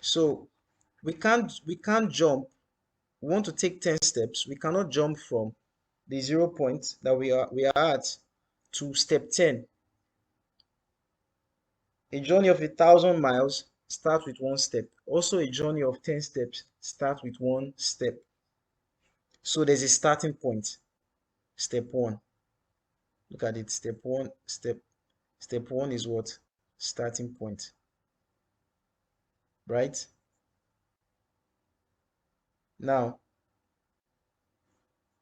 So we can't jump. We want to take 10 steps. We cannot jump from the 0 point that we are at to step 10. A journey of 1,000 miles starts with one step. Also, a journey of 10 steps starts with one step. So there's a starting point. Step 1. Look at it. Step 1. Step 1 is what? Starting point. Right? Now,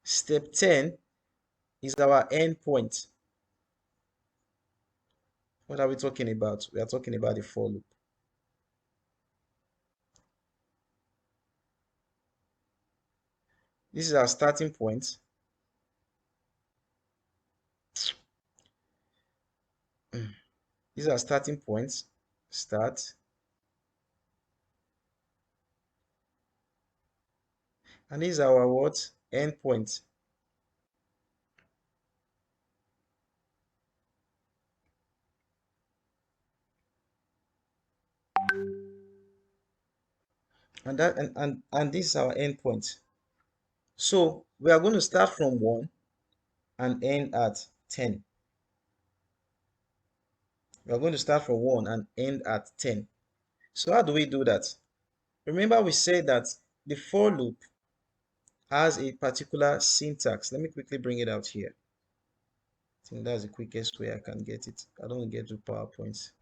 step 10 is our end point. What are we talking about? We are talking about the for loop. This is our starting point. These are starting points. Start. And these are our what? End point. And this is our end point. So we are going to start from 1 and end at 10. We are going to start from 1 and end at 10. So how do we do that? Remember we said that the for loop has a particular syntax. Let me quickly bring it out here. I think that's the quickest way I can get it. I don't get to PowerPoints.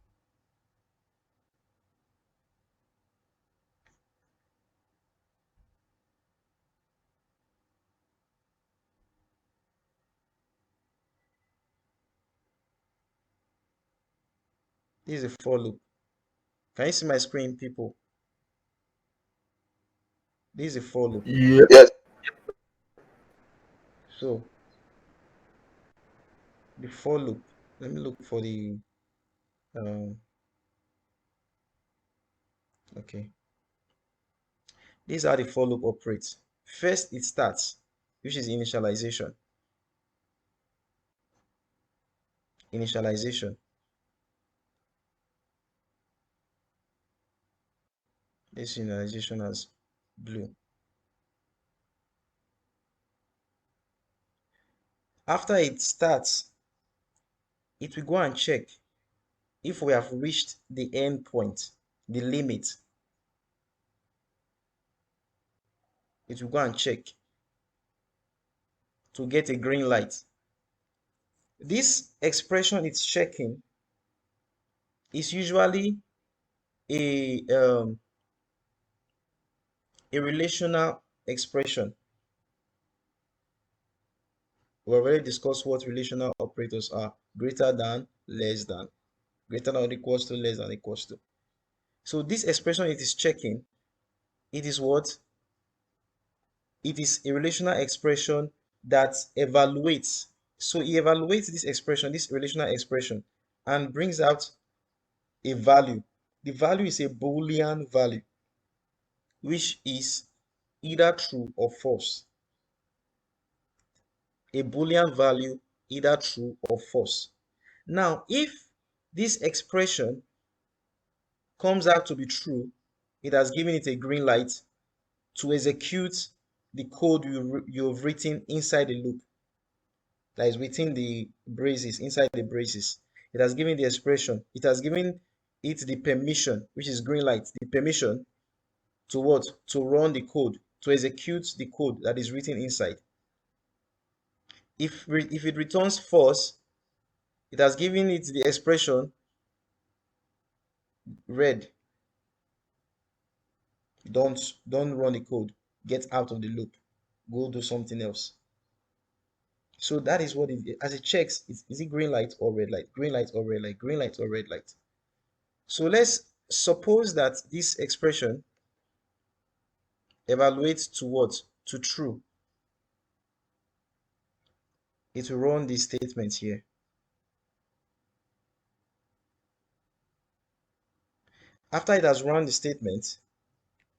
This is a for loop. Can you see my screen, people? This is a for loop. Yes. So the for loop. Let me look for the okay. This is how the for loop operates. First, it starts, which is initialization. Initialization. This initialization as blue. After it starts, it will go and check if we have reached the end point, the limit. It will go and check to get a green light. This expression it's checking is usually a relational expression. We already discussed what relational operators are: greater than, less than, greater than or equals to, less than equals to. So this expression it is checking, it is what? It is a relational expression that evaluates. So it evaluates this expression, this relational expression, and brings out a value. The value is a Boolean value, which is either true or false. A Boolean value, either true or false. Now, if this expression comes out to be true, it has given it a green light to execute the code you've written inside the loop, that is within the braces, inside the braces. It has given the expression, it has given it the permission, which is green light, the permission to what? To run the code, to execute the code that is written inside. If it returns false, it has given it the expression red. Don't run the code. Get out of the loop. Go do something else. So that is what it, as it checks, is it green light or red light? Green light or red light? Green light or red light? So let's suppose that this expression evaluates to what? To true. It will run this statement here. After it has run the statement,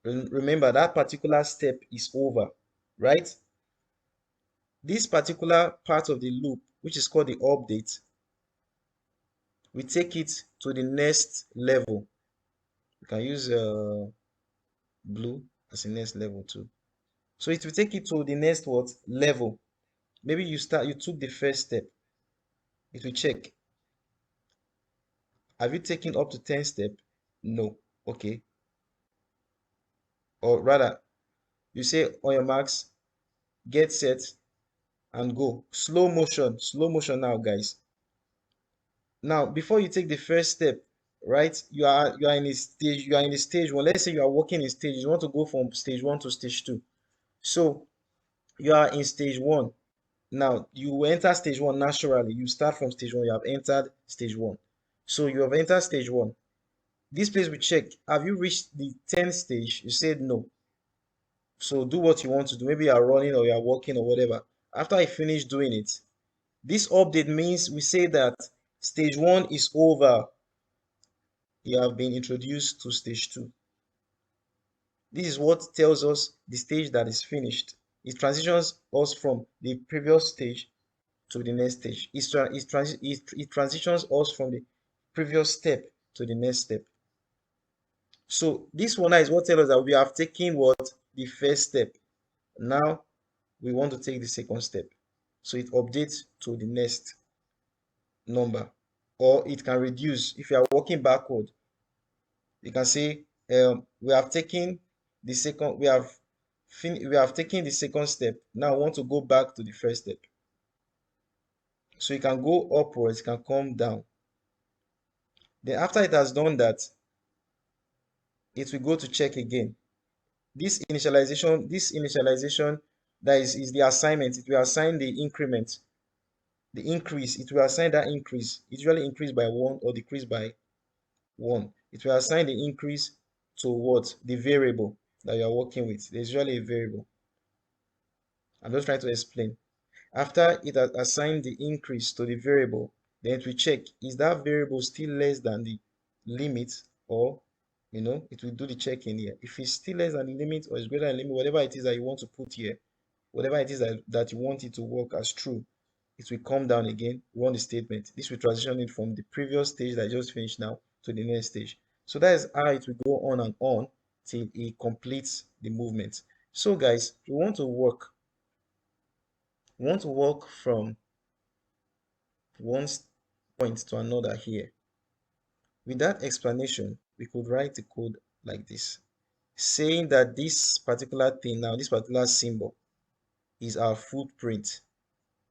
remember that particular step is over, right? This particular part of the loop, which is called the update, we take it to the next level. You can use blue as the next level too. So it will take you to the next what level. Maybe you took the first step. It will check. Have you taken up to 10 steps? No. Okay. Or rather, you say on your marks, get set, and go. Slow motion now, guys. Now, before you take the first step, right? You are in a stage, you are in a stage one. Let's say you are working in stage, you want to go from stage one to stage two. So you are in stage one. Now you enter stage one naturally. You start from stage one, you have entered stage one. So you have entered stage one. This place we check, have you reached the 10th stage? You said no. So do what you want to do. Maybe you are running or you are walking or whatever. After I finish doing it, this update means we say that stage one is over. You have been introduced to stage two. This is what tells us the stage that is finished. It transitions us from the previous stage to the next stage. It transitions us from the previous step to the next step. So this one now is what tells us that we have taken what the first step. Now we want to take the second step. So it updates to the next number, or it can reduce. If you are working backward, you can say we have taken the second, we have taken the second step. Now I want to go back to the first step. So it can go upwards, it can come down. Then after it has done that, it will go to check again. This initialization that is the assignment. It will assign the increment, the increase. It will assign that increase. It usually increase by one or decrease by one. It will assign the increase to what? The variable that you are working with. There's usually a variable. I'm just trying to explain. After it has assigned the increase to the variable, then it will check, is that variable still less than the limit, or it will do the check in here. If it's still less than the limit or is greater than the limit, whatever it is that you want to put here, whatever it is that you want it to work as true, it will come down again, run the statement. This will transition it from the previous stage that I just finished now to the next stage. So that is how it will go on and on till it completes the movement. So guys, we want to walk from one point to another here. With that explanation, we could write the code like this, saying that this particular thing now, this particular symbol is our footprint.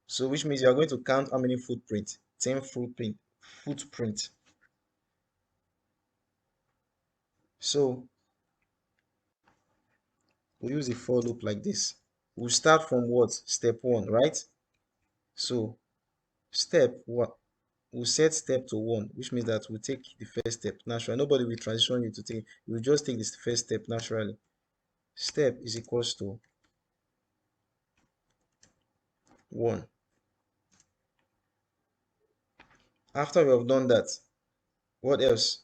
So which means you are going to count how many footprints? 10 footprint. So we use a for loop like this. We'll start from what? Step one, right? So step one, we'll set step to one, which means that we'll take the first step naturally. Nobody will transition you to take, you will just take this first step naturally. Step is equals to 1. After we have done that, what else?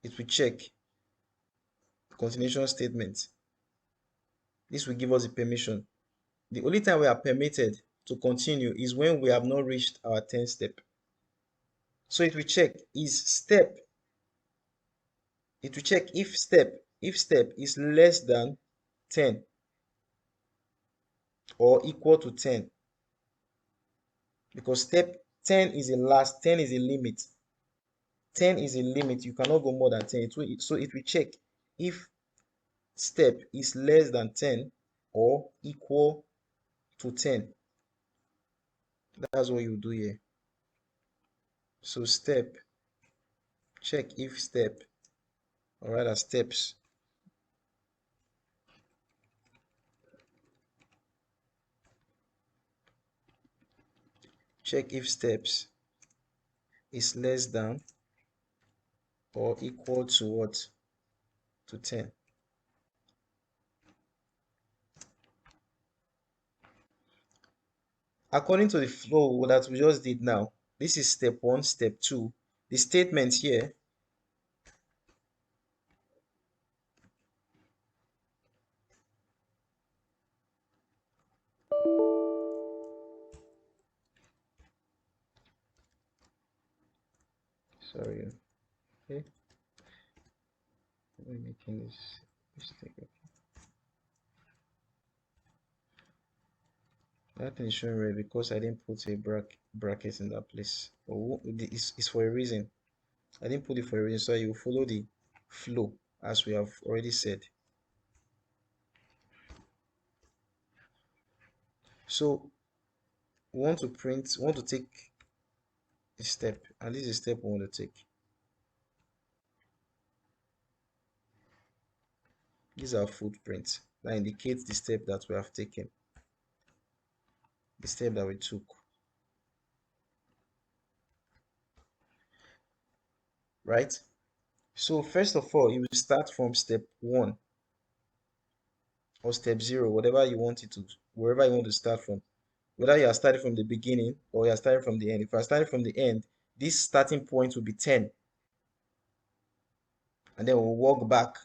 It will check the continuation statement. This will give us a permission. The only time we are permitted to continue is when we have not reached our 10th step. So it will check it will check if step is less than 10 or equal to 10, because step 10 is a last, 10 is a limit. 10 is a limit, you cannot go more than 10. So it will check if step is less than 10 or equal to 10. That's what you do here. So step, check if step, or rather steps, check if steps is less than or equal to what? To 10. According to the flow that we just did now, this is step 1, step 2. The statement here, sorry, okay. We're making this mistake. That thing is showing red because I didn't put a bracket in that place. Oh, it's for a reason. I didn't put it for a reason, so you follow the flow as we have already said. So we want to print, we want to take a step, and this is a step we want to take. These are footprints that indicates the step that we have taken, the step that we took. Right? So first of all, you will start from step 1 or step 0, whatever you want it to, wherever you want to start from. Whether you are starting from the beginning or you are starting from the end. If you are starting from the end, this starting point will be 10. And then we'll walk back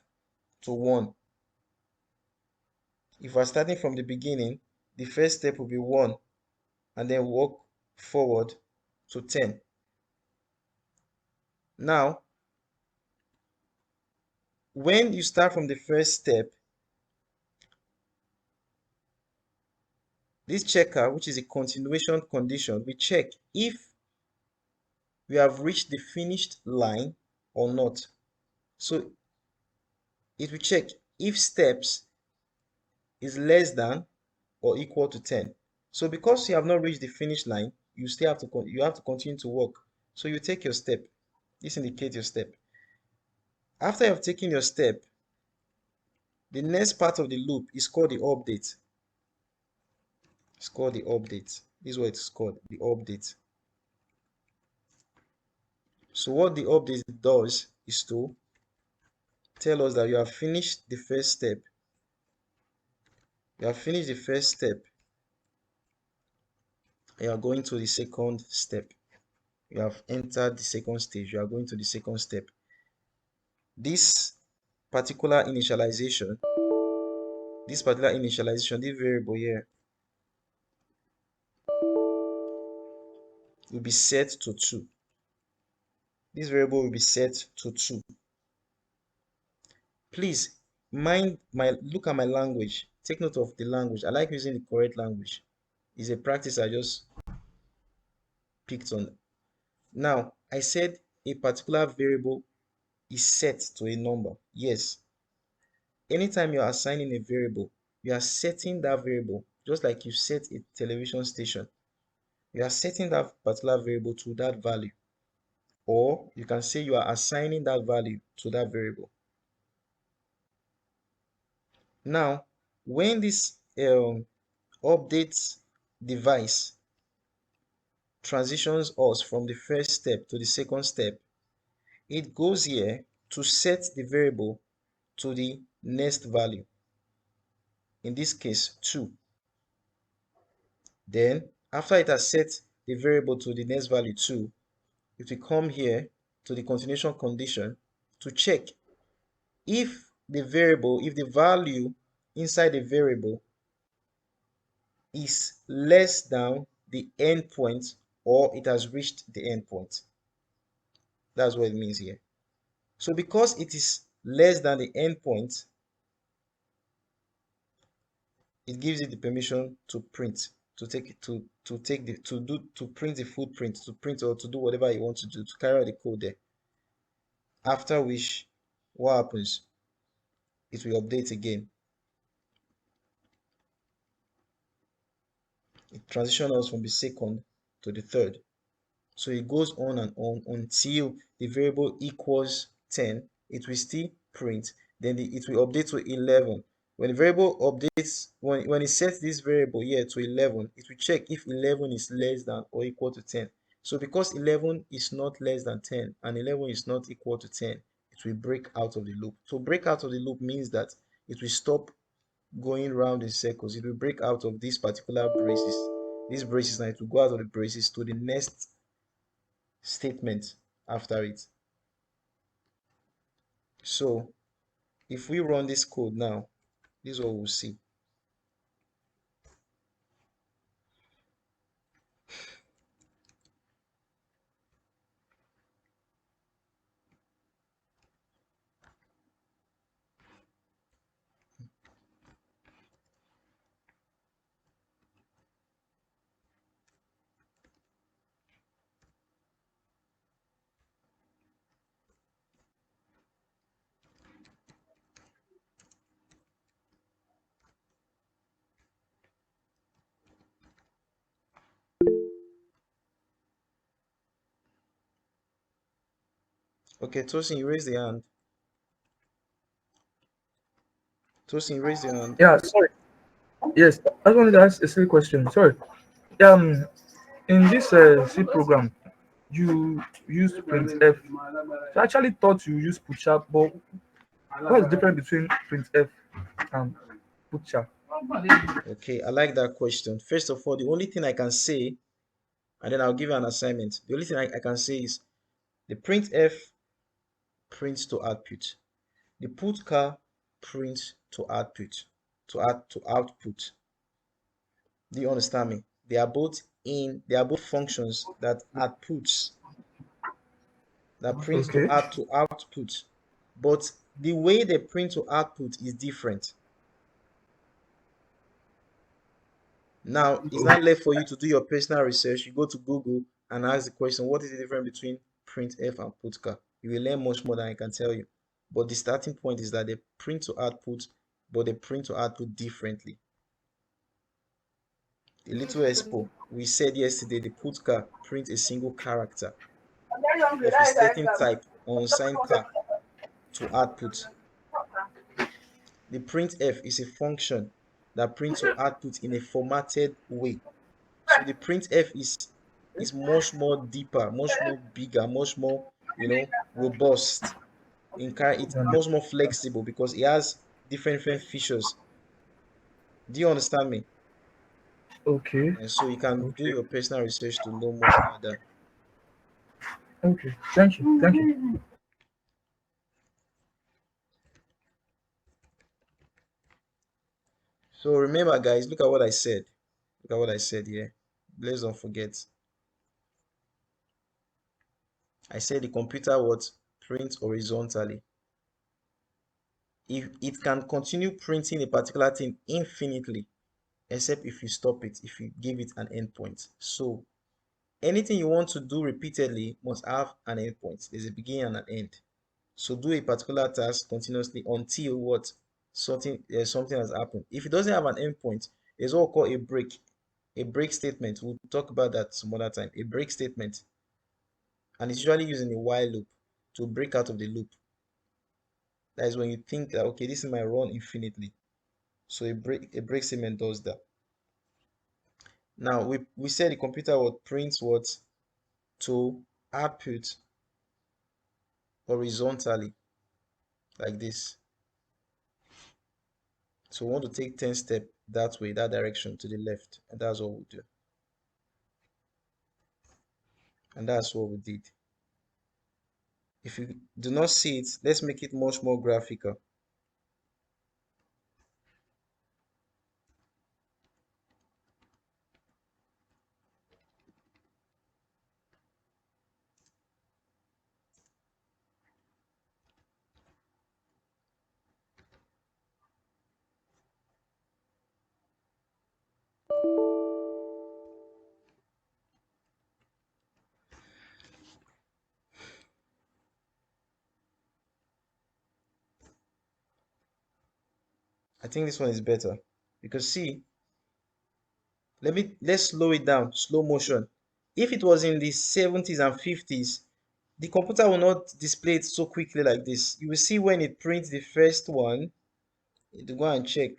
to 1. If we are starting from the beginning, the first step will be 1 and then walk forward to 10. Now, when you start from the first step, this checker, which is a continuation condition, we check if we have reached the finished line or not. So it will check if steps is less than or equal to 10. So because you have not reached the finish line, you still have to continue to work. So you take your step. This indicates your step. After you have taken your step, the next part of the loop is called the update. It's called the update. This is what it's called, the update. So what the update does is to tell us that you have finished the first step. You have finished the first step. You are going to the second step. You have entered the second stage. You are going to the second step. This particular initialization, this variable here will be set to 2. This variable will be set to 2. Please look at my language. Take note of the language. I like using the correct language. It's a practice I just picked on. Now, I said a particular variable is set to a number. Yes. Anytime you are assigning a variable, you are setting that variable just like you set a television station. You are setting that particular variable to that value. Or you can say you are assigning that value to that variable. Now, when this update device transitions us from the first step to the second step, it goes here to set the variable to the next value. In this case, 2. Then, after it has set the variable to the next value 2, it will come here to the continuation condition to check if the value inside the variable is less than the endpoint or it has reached the endpoint. That's what it means here. So because it is less than the endpoint, it gives it the permission to print, to print the footprint, to print or to do whatever you want to do, to carry out the code there. After which, what happens? It will update again. It transitions us from the second to the third. So it goes on and on until the variable equals 10. It will still print. Then it will update to 11. When the variable updates, when it sets this variable here to 11, it will check if 11 is less than or equal to 10. So because 11 is not less than 10 and 11 is not equal to 10, it will break out of the loop. So break out of the loop means that it will stop going round in circles. It will break out of these particular braces. These braces, now it will go out of the braces to the next statement after it. So if we run this code now, this is what we'll see. Okay, Tosin, you raise the hand. Tosin, you raise the hand. Yeah, sorry. Yes, I just wanted to ask a silly question. Sorry. Um, in this C program, you use printf. So I actually thought you use putsha, but what is the difference between printf and putsha? Okay, I like that question. First of all, the only thing I can say, and then I'll give you an assignment. The only thing I can say is the printf prints to output. The putcar prints to output. To output. Do you understand me? They are both functions that outputs that print Okay. to output. But the way they print to output is different. Now, it's not left for you to do your personal research. You go to Google and ask the question, what is the difference between printf and putcar? You will learn much more than I can tell you. But the starting point is that they print to output, but they print to output differently. A little expo. We said yesterday the putcar prints a single character of a certain type on unsigned car to output. The printf is a function that prints to output in a formatted way. So the printf is much more deeper, much more bigger, much more, robust. It's Um, much more flexible because it has different features. Do you understand me? okay. And so you can do Okay. your personal research to know more about that. Okay. Thank you. Thank you. So remember, guys, look at what I said. Look at what I said here. Let's don't forget. I said the computer what prints horizontally. If it can continue printing a particular thing infinitely, except if you stop it, if you give it an endpoint. So anything you want to do repeatedly must have an endpoint. There's a beginning and an end. So do a particular task continuously until what something has happened. If it doesn't have an endpoint, there's what we call a break. A break statement. We'll talk about that some other time. A break statement, and it's usually using a while loop to break out of the loop. That is when you think that okay, this is my run infinitely. So a break statement does that. Now we said the computer would print what to output horizontally like this. So we want to take 10 steps that way, that direction to the left, and that's what we do. And that's what we did. If you do not see it, let's make it much more graphical. I think this one is better because see, let's slow it down, slow motion. If it was in the 70s and 50s, the computer will not display it so quickly like this. You will see when it prints the first one, it will go and check.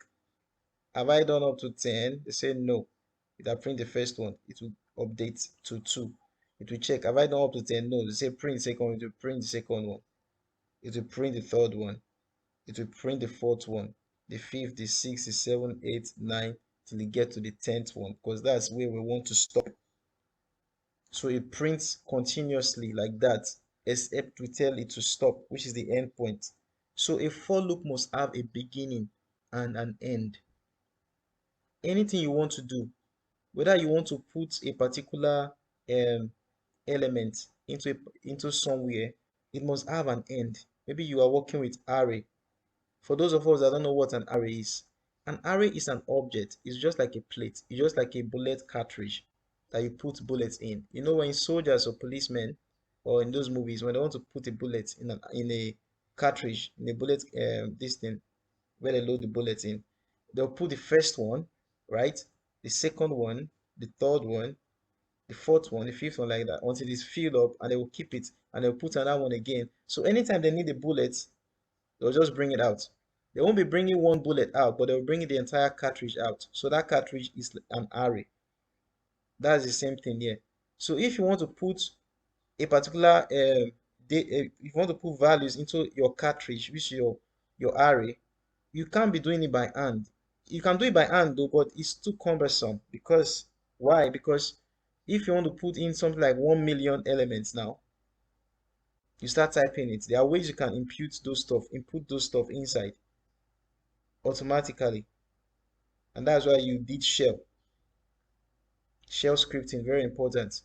Have I done up to 10? They say no. It will print the first one. It will update to 2. It will check. Have I done up to 10? No. They say print the second one. It will print the second one. It will print the third one. It will print the fourth one, the fifth, the sixth, the seventh, eighth, ninth, till it get to the 10th one, because that's where we want to stop. So it prints continuously like that, except we tell it to stop, which is the end point. So a for loop must have a beginning and an end. Anything you want to do, whether you want to put a particular um, element into somewhere, it must have an end. Maybe you are working with array. For those of us that don't know what an array is an object. It's just like a plate. It's just like a bullet cartridge that you put bullets in. You know, when soldiers or policemen or in those movies, when they want to put a bullet in a cartridge, in a bullet, this thing, where they load the bullets in, they'll put the first one, right? The second one, the third one, the fourth one, the fifth one, like that, until it's filled up, and they will keep it, and they'll put another one again. So anytime they need a bullet, they'll just bring it out. They won't be bringing one bullet out, but they'll bring the entire cartridge out. So that cartridge is an array. That's the same thing here. So if you want to put a particular if you want to put values into your cartridge, which is your array, you can't be doing it by hand. You can do it by hand though, but it's too cumbersome. Because why? Because if you want to put in something like 1 million elements now, you start typing it. There are ways you can input those stuff inside automatically. And that's why you did shell scripting, very important.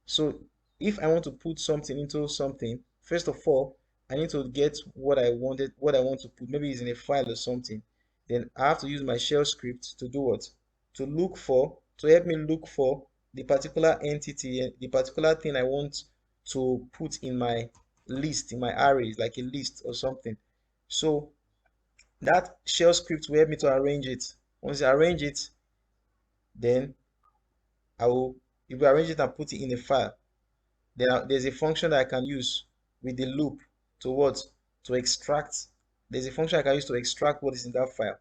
So if I want to put something into something, first of all, I need to get what I want to put. Maybe it's in a file or something. Then I have to use my shell script to do what? To help me look for the particular entity, the particular thing I want to put in my list, in my arrays, like a list or something. So that shell script will help me to arrange it. Once I arrange it, then I will, if I arrange it and put it in a file, there's a function that I can use with the loop to what? To extract. There's a function I can use to extract what is in that file.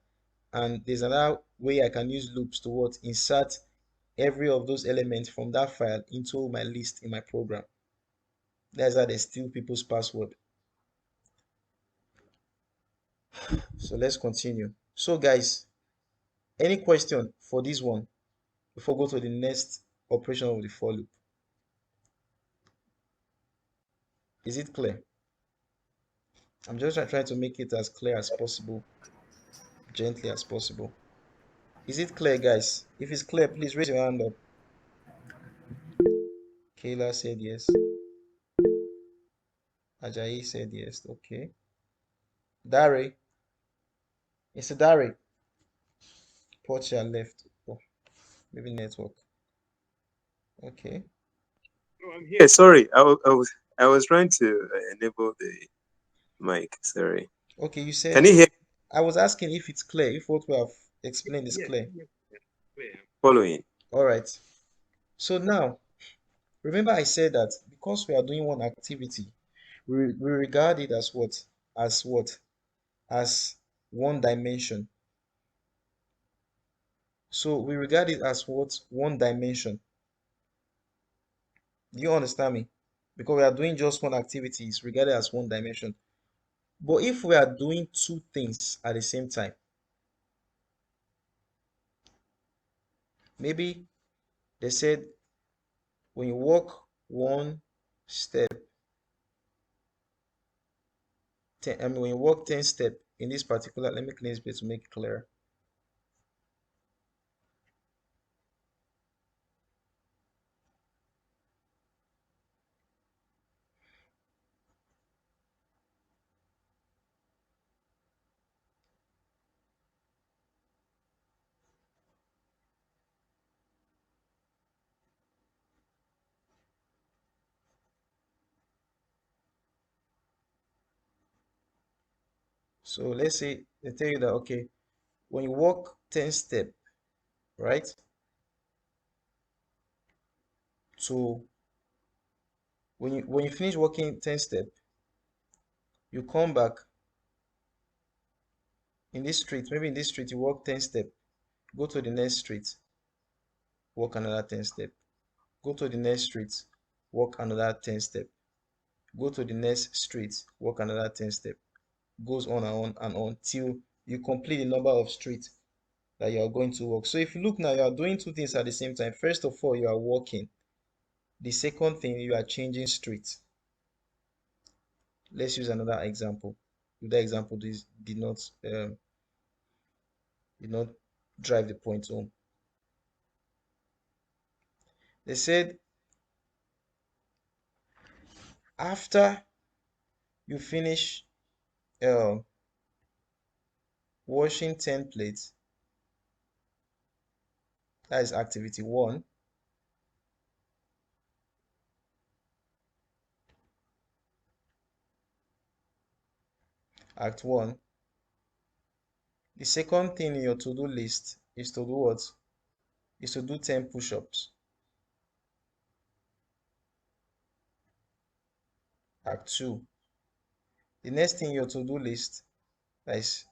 And there's another way I can use loops to what? Insert every of those elements from that file into my list in my program. That's how they steal people's password. So let's continue. So guys, any question for this one before we go to the next operation of the for loop? Is it clear? I'm just trying to make it as clear as possible, gently as possible. Is it clear, guys? If it's clear, please raise your hand up. Kayla said yes. Ajayi said yes. Okay. Dari. It's a Dari. Portia left. Oh, maybe network. Okay. No, I'm here. Sorry, I was trying to enable the mic. Sorry. Okay, you Can said, you hear? I was asking if it's clear, if what we have explained is Yes, clear. yes, yes. Wait, I'm following. All right. So now, remember I said that because we are doing one activity, we regard it as what? As what? As one dimension. So we regard it as what? One dimension. Do you understand me? Because we are doing just one activity, it's regarded as one dimension. But if we are doing two things at the same time, maybe they said when you walk one step, when you walk 10 steps in this particular, let me clean this bit to make it clear. So let's say they tell you that, okay, when you walk 10 steps, right, to when you finish walking 10 steps, you come back in this street, maybe in this street you walk 10 steps, go to the next street, walk another 10 steps, go to the next street, walk another 10 steps, go to the next street, walk another 10 steps, goes on and on till you complete the number of streets that you are going to walk. So if you look now, you are doing two things at the same time. First of all, you are walking. The second thing, you are changing streets. Let's use another example. If that example did not drive the point home. They said after you finish uh, washing 10 plates, that is activity one. Act one. The second thing in your to-do list is to do what? Is to do 10 push-ups. Act 2. The next thing in your to-do list, that is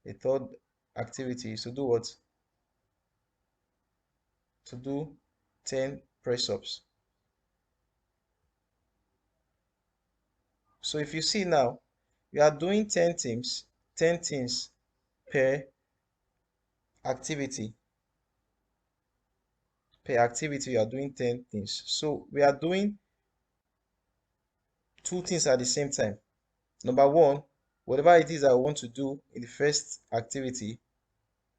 the third activity, is to do what? To do 10 press-ups. So if you see now, we are doing 10 things, 10 things per activity. Per activity, we are doing 10 things. So we are doing two things at the same time. Number one, whatever it is I want to do in the first activity,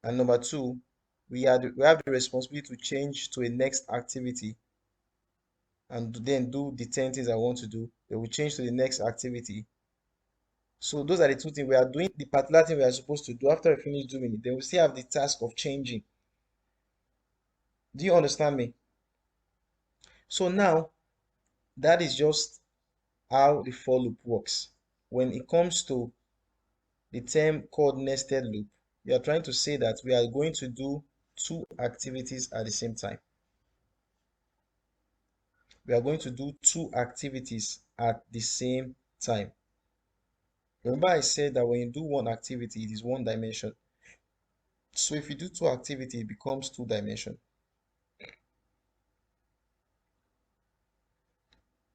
and number two, we have the responsibility to change to a next activity and then do the 10 things I want to do. Then we change to the next activity. So those are the two things we are doing. The particular thing we are supposed to do after we finish doing it, then we still have the task of changing. Do you understand me? So now that is just how the for loop works. When it comes to the term called nested loop, we are trying to say that we are going to do two activities at the same time. We are going to do two activities at the same time. Remember I said that when you do one activity, it is one dimension. So if you do two activity, it becomes two dimension.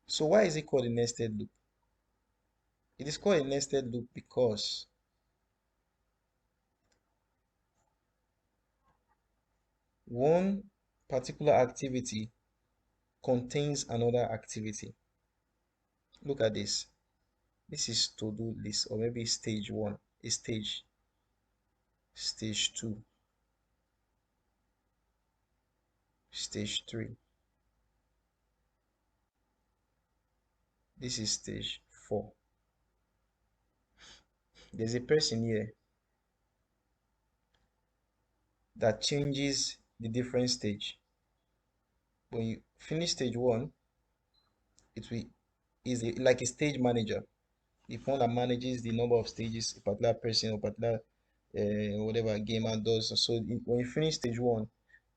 So why is it called a nested loop? It is called a nested loop because one particular activity contains another activity. Look at this. This is to-do list, or maybe stage one, a stage two, stage three. This is stage four. There's a person here that changes the different stage. When you finish stage one, it will is like a stage manager. The one that manages the number of stages a particular person or particular whatever gamer does. So when you finish stage one,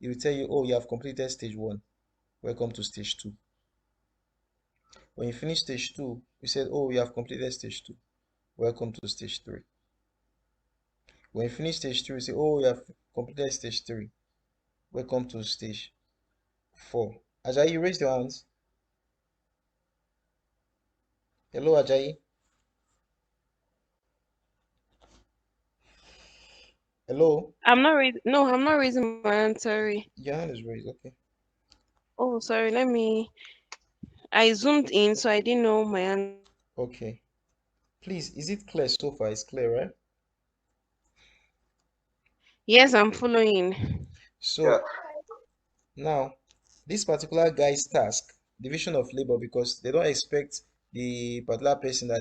it will tell you, oh, you have completed stage one. Welcome to stage two. When you finish stage two, you said, oh, you have completed stage two. Welcome to stage three. When you finish stage three, you say, oh, you have completed stage three. Welcome to stage four. Ajayi, raise your hands. Hello, Ajayi. Hello. I'm not raising my hand, sorry. Your hand is raised. Okay. Oh, sorry, I zoomed in, so I didn't know my hand. Okay. Please, is it clear so far? It's clear, right? Yes, I'm following. So now, this particular guy's task, division of labor, because they don't expect the particular person uh,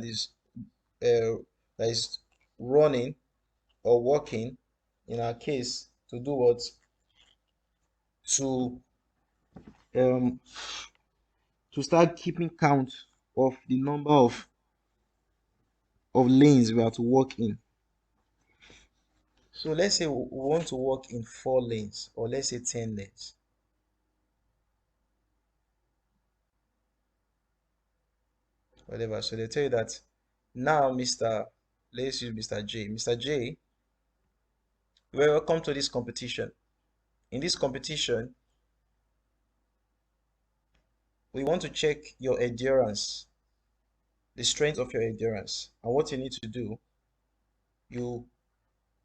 that is running or working, in our case, to do what? To um to start keeping count of the number of lanes we have to work in. So let's say we want to work in 4 lanes, or let's say 10 lanes, whatever. So they tell you that now, let's use Mr. J. Mr. J, welcome to this competition. In this competition, we want to check your endurance, the strength of your endurance. And what you need to do, you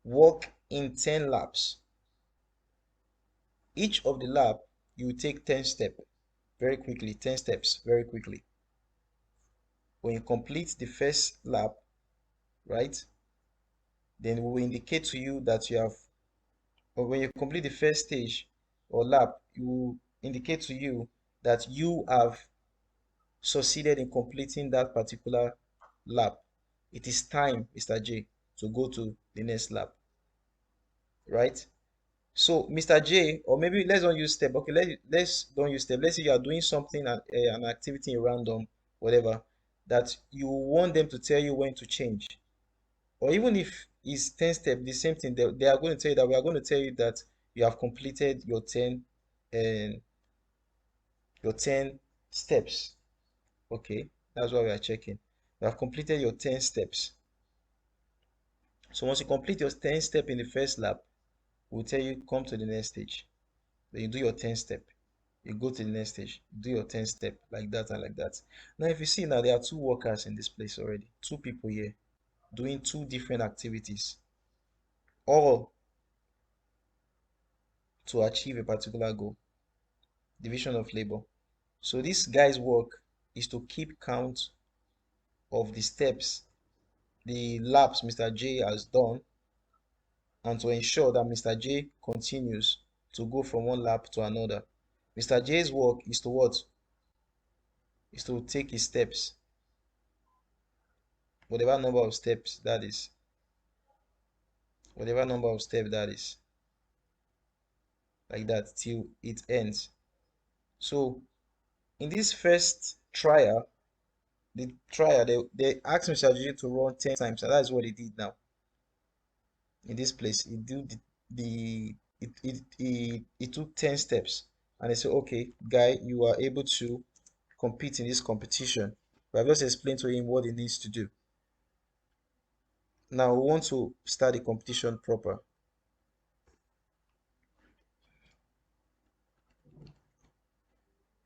walk in 10 laps. Each of the lap, you take 10 steps very quickly, 10 steps very quickly. When you complete the first lap, right, then we will indicate to you that you have, or when you complete the first stage or lap, you will indicate to you that you have succeeded in completing that particular lap. It is time, Mr. J, to go to the next lap, right? So, Mr. J, or maybe let's don't use step. Okay, let's don't use step. Let's say you are doing something, an activity in random, whatever, that you want them to tell you when to change. Or even if it's 10 steps, the same thing, they are going to tell you that we are going to tell you that you have completed and your 10 steps. Okay, That's what we are checking. You have completed your 10 steps. So once you complete your 10 step in the first lap, we'll tell you come to the next stage. Then you do your 10 step. You go to the next stage, do your 10 step, like that and like that. Now, if you see now, there are two workers in this place already, two people here doing two different activities, all to achieve a particular goal, division of labor. So this guy's work is to keep count of the steps, the laps Mr. J has done, and to ensure that Mr. J continues to go from one lap to another. Mr. J's work is to what? Is to take his steps, whatever number of steps that is, whatever number of steps that is, like that till it ends. So in this first trial, they asked Mr. J to run 10 times, and that's what he did now. In this place, he did it took 10 steps, and they said, okay, guy, you are able to compete in this competition. But I've just explained to him what he needs to do. Now we want to start the competition proper.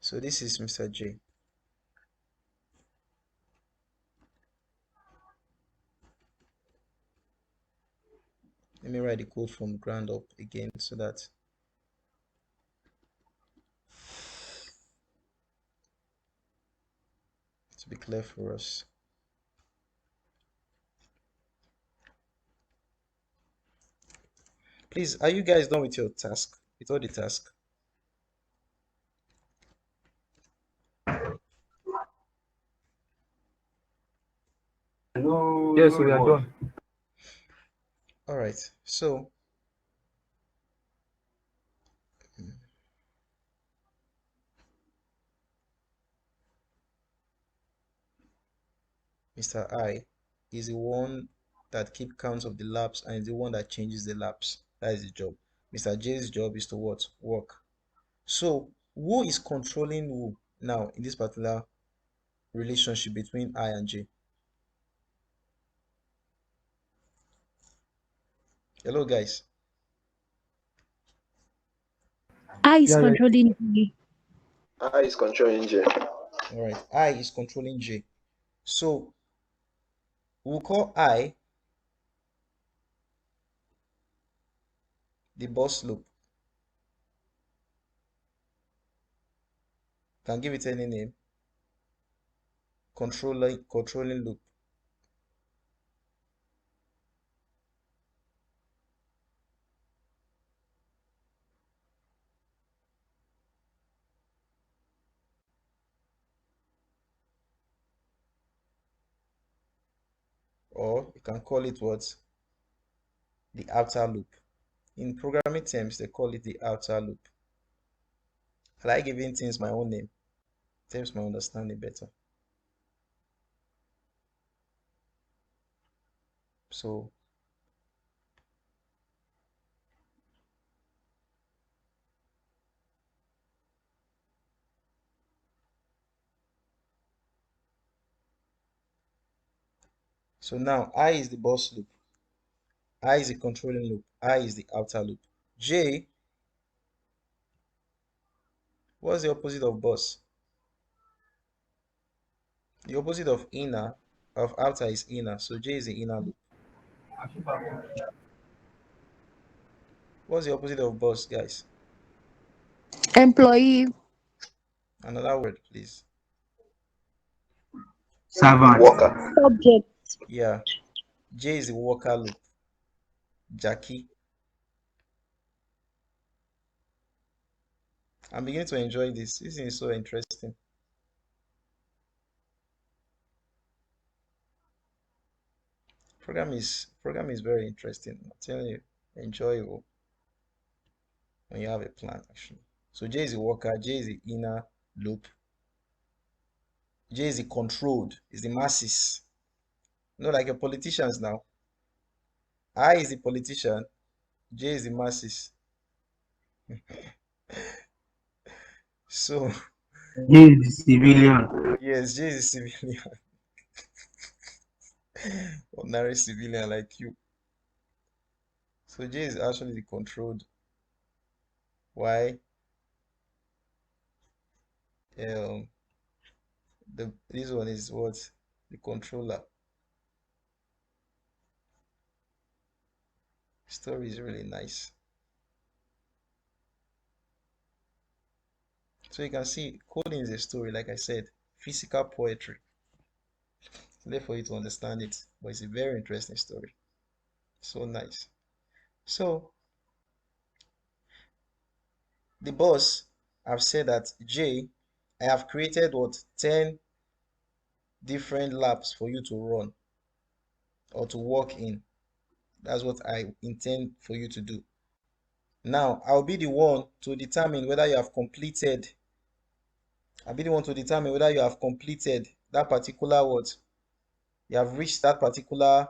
So this is Mr. J. Let me write the code from ground up again so that to be clear for us. Please, are you guys done with your task? With all the task? Yes, we are done. All right. So Mr. I is the one that keep count of the laps and is the one that changes the laps. That is the job. Mr. J's job is to what? Work. So who is controlling who now in this particular relationship between I and J? Hello, guys. I is Yeah, yeah. controlling me. I is controlling J. All right. I is controlling J. So we'll call I the boss loop. Can give it any name. Controlling loop. Or you can call it what? The outer loop. In programming terms, they call it the outer loop. I like giving things my own name. It helps my understanding better. So now I is the boss loop. I is the controlling loop. I is the outer loop. J, what's the opposite of boss? The opposite of inner, of outer is inner. So J is the inner loop. What's the opposite of boss, guys? Employee. Another word, please. Servant. Worker. Subject. Yeah. J is the worker loop. Jackie. I'm beginning to enjoy this. This is so interesting. Program is very interesting. I'm telling you, enjoyable when you have a plan actually. So J is the worker, J is the inner loop, J is the controlled, is the masses. Not like your politicians now. I is the politician, J is the masses. So This is civilian. Yes, J is a civilian, ordinary civilian like you. So J is actually the controlled. Why um the this one is what the controller. Story is really nice. So you can see coding is a story, like I said, physical poetry. It's there for you to understand it, but it's a very interesting story. So nice. So the boss have said that J, I have created what 10 different labs for you to run or to work in. That's what I intend for you to do. Now, I'll be the one to determine whether you have completed. I'll be the one to determine whether you have completed that particular what you have reached that particular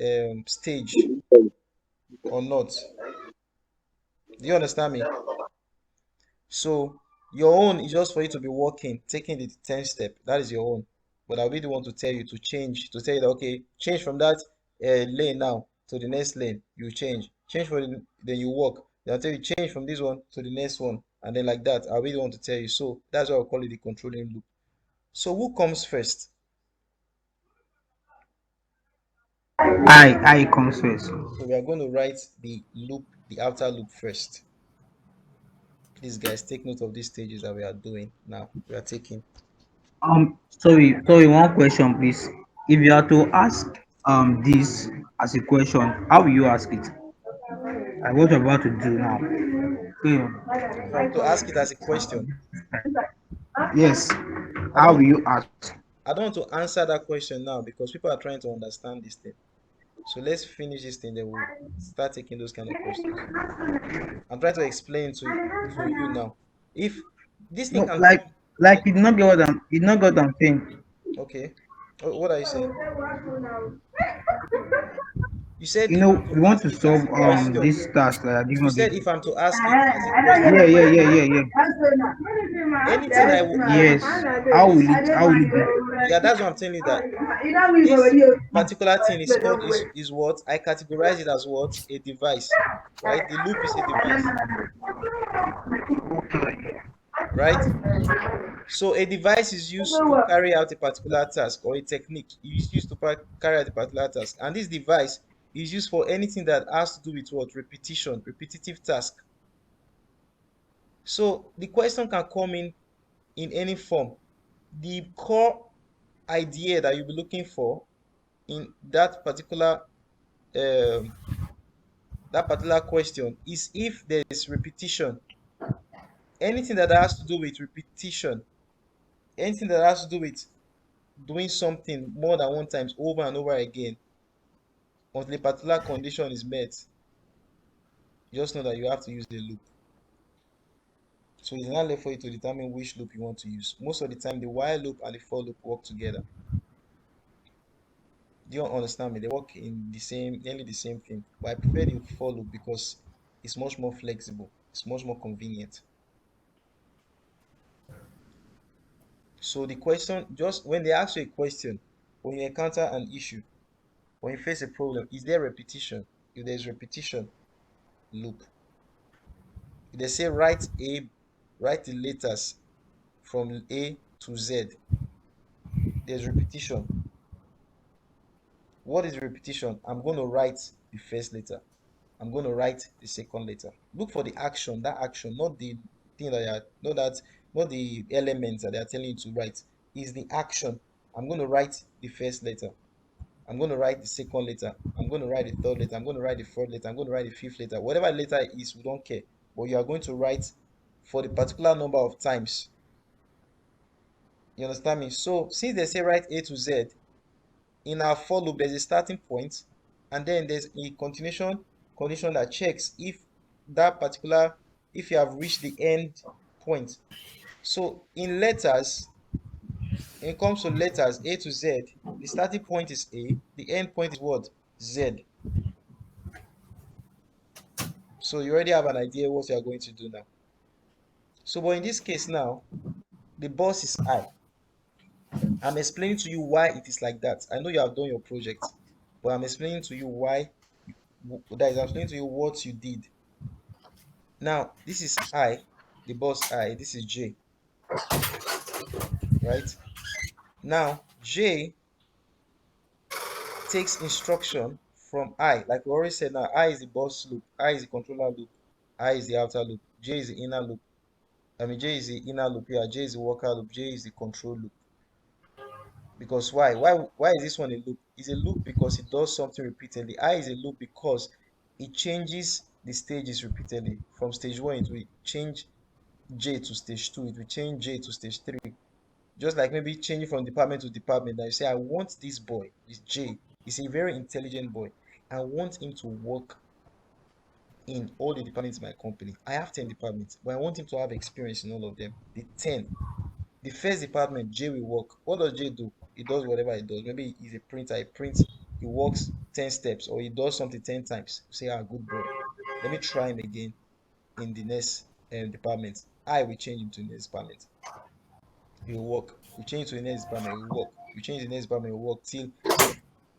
um stage or not. Do you understand me? So your own is just for you to be working, taking the 10 step. That is your own. But I'll be the one to tell you to change, to tell you that okay, change from that lane now to the next lane. You change. Change for then you walk. Then I'll tell you change from this one to the next one. And then like that, I'll be the one to tell you. So that's why I call it the controlling loop. So who comes first? I comes first. So we are going to write the loop, the outer loop first. Please guys, take note of these stages that we are doing now. We are taking. Sorry, one question, please. If you are to ask this as a question, how will you ask it? Like what you're about to do now. If I'm to ask it as a question, Yes. I How will don't you ask? I don't want to answer that question now because people are trying to understand this thing. So let's finish this thing, then we'll start taking those kind of questions. I'm trying to explain to you now. If this thing No, can come, like you did not get what I'm saying. okay. What are you saying? You said You if know, I'm to we want ask to it as solve a question. this task that I'm You giving said you. if I'm to ask it as a question. Yeah. Anything I will Yes. How will it be? yeah, that's what I'm telling you that this particular thing is called is what I categorize it as what a device, right? The loop is a device, right? So a device is used to carry out a particular task or a technique is used to carry out a particular task. And this device is used for anything that has to do with what? Repetition, repetitive task. So the question can come in any form. The core idea that you'll be looking for in um, that particular question is if there is repetition. Anything that has to do with repetition, anything that has to do with doing something more than one times over and over again until a particular condition is met, just know that you have to use the loop. So it's not left for you to determine which loop you want to use. Most of the time, the while loop and the for loop work together. Do you understand me? They work in the same, nearly the same thing. But I prefer the for loop because it's much more flexible. It's much more convenient. So the question, just when they ask you a question, when you encounter an issue, when you face a problem, is there repetition? If there's repetition, loop. If they say write the letters from A to Z, there's repetition. What is repetition? I'm going to write the first letter. I'm going to write the second letter. Look for the action, that action, not the thing that you are, not the elements that they are telling you to write. Is the action. I'm going to write the first letter. I'm going to write the second letter. I'm going to write the third letter. I'm going to write the fourth letter. I'm going to write the fifth letter. Whatever letter it is, we don't care. But you are going to write for the particular number of times. You understand me? So since they say write A to Z, in our for loop, there's a starting point, and then there's a continuation condition that checks if that particular if you have reached the end point. So in letters, when it comes to letters A to Z, the starting point is A, the end point is what? Z. So you already have an idea what you are going to do now. So, but in this case now, the boss is I. I'm explaining to you why it is like that. I know you have done your project, but I'm explaining to you why, that is, I'm explaining to you what you did. Now, this is I, the boss I, this is J, right? Now, J takes instruction from I. Like we already said now, I is the boss loop, I is the controller loop, I is the outer loop, J is the inner loop. I mean, J is the inner loop here, J is the worker loop, J is the control loop. Because why? Why is this one a loop? It's a loop because it does something repeatedly. I is a loop because it changes the stages repeatedly. From stage 1, it will change J to stage 2, it will change J to stage 3. Just like maybe changing from department to department. Now you say, I want this boy, is J. He's a very intelligent boy. I want him to work in all the departments in my company. I have 10 departments, but I want him to have experience in all of them. The 10. The first department, J will work. What does J do? He does whatever he does. Maybe he's a printer, he prints, he works 10 steps, or he does something 10 times. You say, good boy. Let me try him again in the next department. I will change him to the next department. He will work. We change to the next department, he will work. We change the next department, he will work till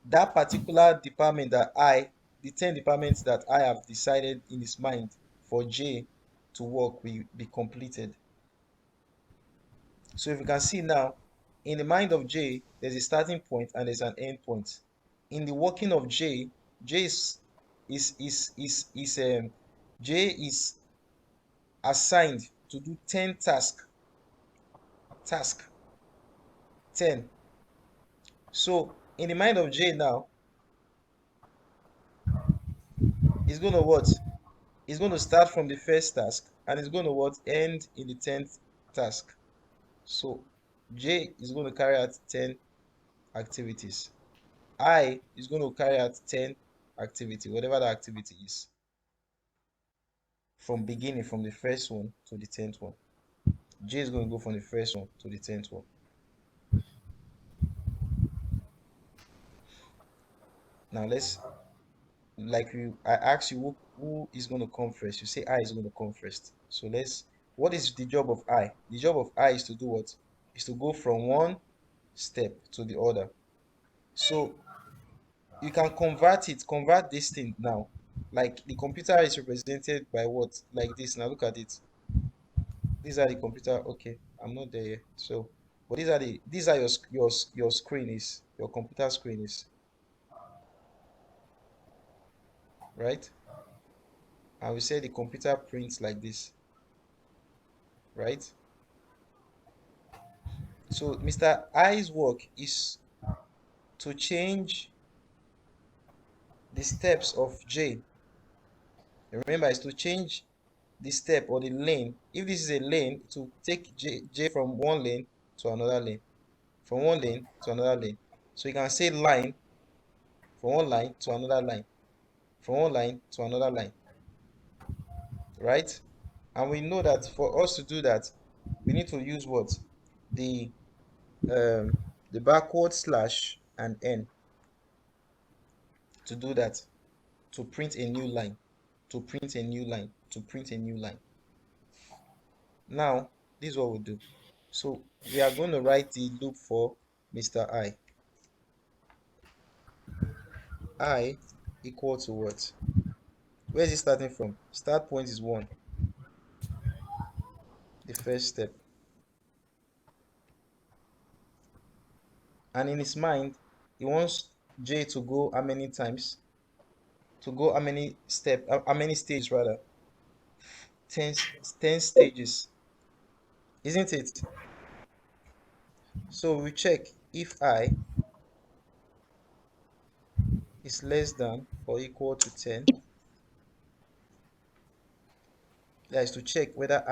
that particular department the 10 departments that I have decided in his mind for J to work will be completed. So if you can see now, in the mind of J, there's a starting point and there's an end point. In the working of J, J J is assigned to do 10 task 10. So in the mind of J now, it's going to what? It's going to start from the first task and it's going to what? End in the 10th task. So J is going to carry out 10 activities. I is going to carry out 10 activity, whatever the activity is, from beginning, from the first one to the 10th one. J is going to go from the first one to the 10th one. Now let's, I asked you who is going to come first. You say I is going to come first. So what is the job of I? The job of I is to do what? Is to go from one step to the other. So you can convert this thing now. Like the computer is represented by what? Like this. Now look at it. These are the computer. Okay, I'm not there yet. So, but these are your screen is your computer screen is, right? And we say the computer prints like this, right? So Mr. I's work is to change the steps of J. Remember, it's to change the step or the lane. If this is a lane, to take J from one lane to another lane, from one lane to another lane. So you can say line, from one line to another line, from one line to another line, right? And we know that for us to do that, we need to use what? The um the backward slash and n to do that, to print a new line, to print a new line, to print a new line. Now, this is what we'll do. So we are going to write the loop for Mr. I equal to what? Where is it starting from? Start point is 1, the first step. And in his mind, he wants J to go how many times? To go how many how many stages rather? 10, 10 stages, isn't it? So we check if I is less than or equal to 10. That is to check whether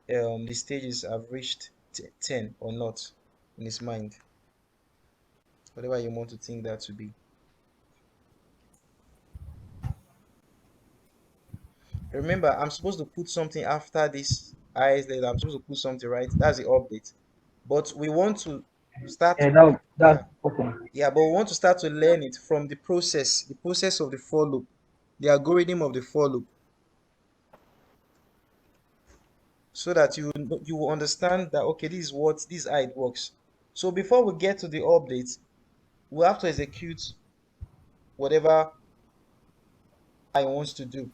the stages have reached 10 or not in his mind. Whatever you want to think that to be. Remember, I'm supposed to put something after this I is later. I'm supposed to put something, right? That's the update. But we want to start, Yeah, that's yeah, okay. yeah, but we want to start to learn it from the process of the for loop. the algorithm of the for loop, so that you will understand that, okay, this is how it works. So before we get to the update, we have to execute whatever I wants to do.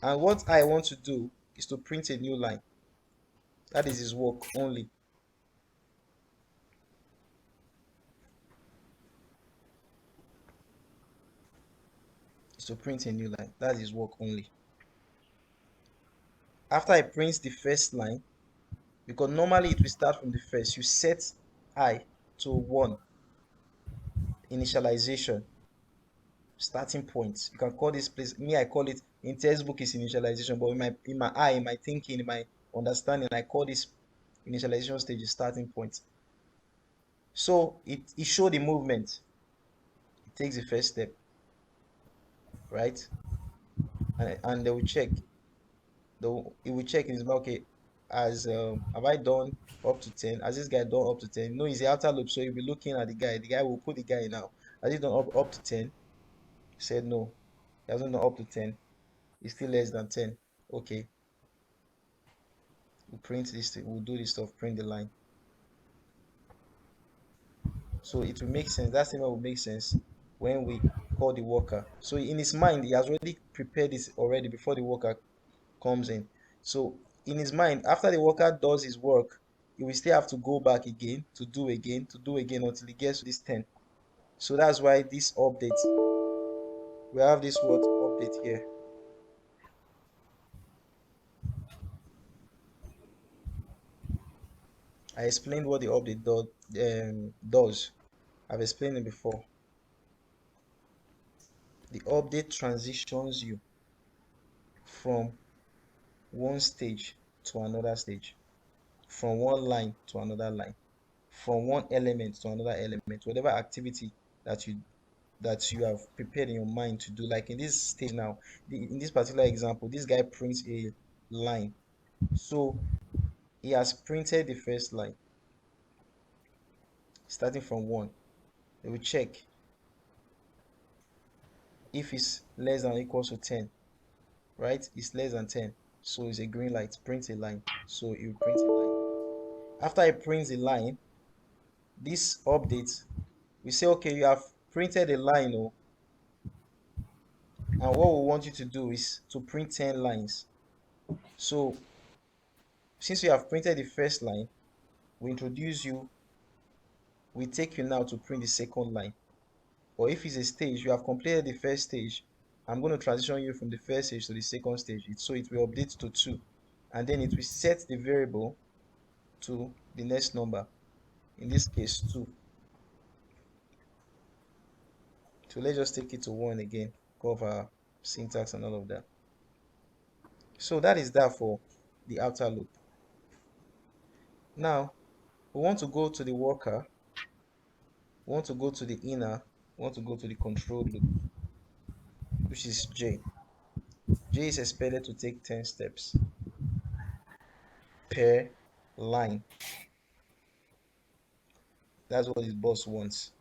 And what I want to do is to print a new line. That is his work only. Is to print a new line. That is his work only. After I print the first line, because normally it will start from the first, you set I to 1, initialization, starting point. You can call this place, me I call it, in textbook is initialization, but in my thinking, in my understanding, I call this initialization stage is starting point. So it show the movement. It takes the first step, right? And they will check. It will check in his mind, okay, as have I done up to 10? Has this guy done up to 10? No, he's the outer loop, so you'll be looking at the guy. The guy will put the guy now. Has he done up to 10? He said no. He hasn't done up to 10. It's still less than 10. Okay, we'll print this thing. We'll do this stuff, print the line. So it will make sense. That statement will make sense when we call the worker. So in his mind, he has already prepared this already before the worker comes in. So in his mind, after the worker does his work, he will still have to go back again to do again until he gets to this 10. So that's why this update, we have this word update here. I explained what the update does. I've explained it before. The update transitions you from one stage to another stage, from one line to another line, from one element to another element, whatever activity that you have prepared in your mind to do. Like in this stage now, in this particular example, this guy prints a line. So he has printed the first line, starting from 1. They will check if it's less than or equals to 10, right? It's less than 10. So it's a green light, print a line. So you print a line. After it prints a line, this update, we say, okay, you have printed a line, oh, and what we want you to do is to print 10 lines. So since you have printed the first line, we take you now to print the second line. Or if it's a stage, you have completed the first stage, I'm going to transition you from the first stage to the second stage. So it will update to 2. And then it will set the variable to the next number. In this case, 2. So let's just take it to 1 again. Cover syntax and all of that. So that is that for the outer loop. Now, we want to go to the worker. We want to go to the inner. We want to go to the control loop, which is J. J is expected to take 10 steps per line. That's what his boss wants.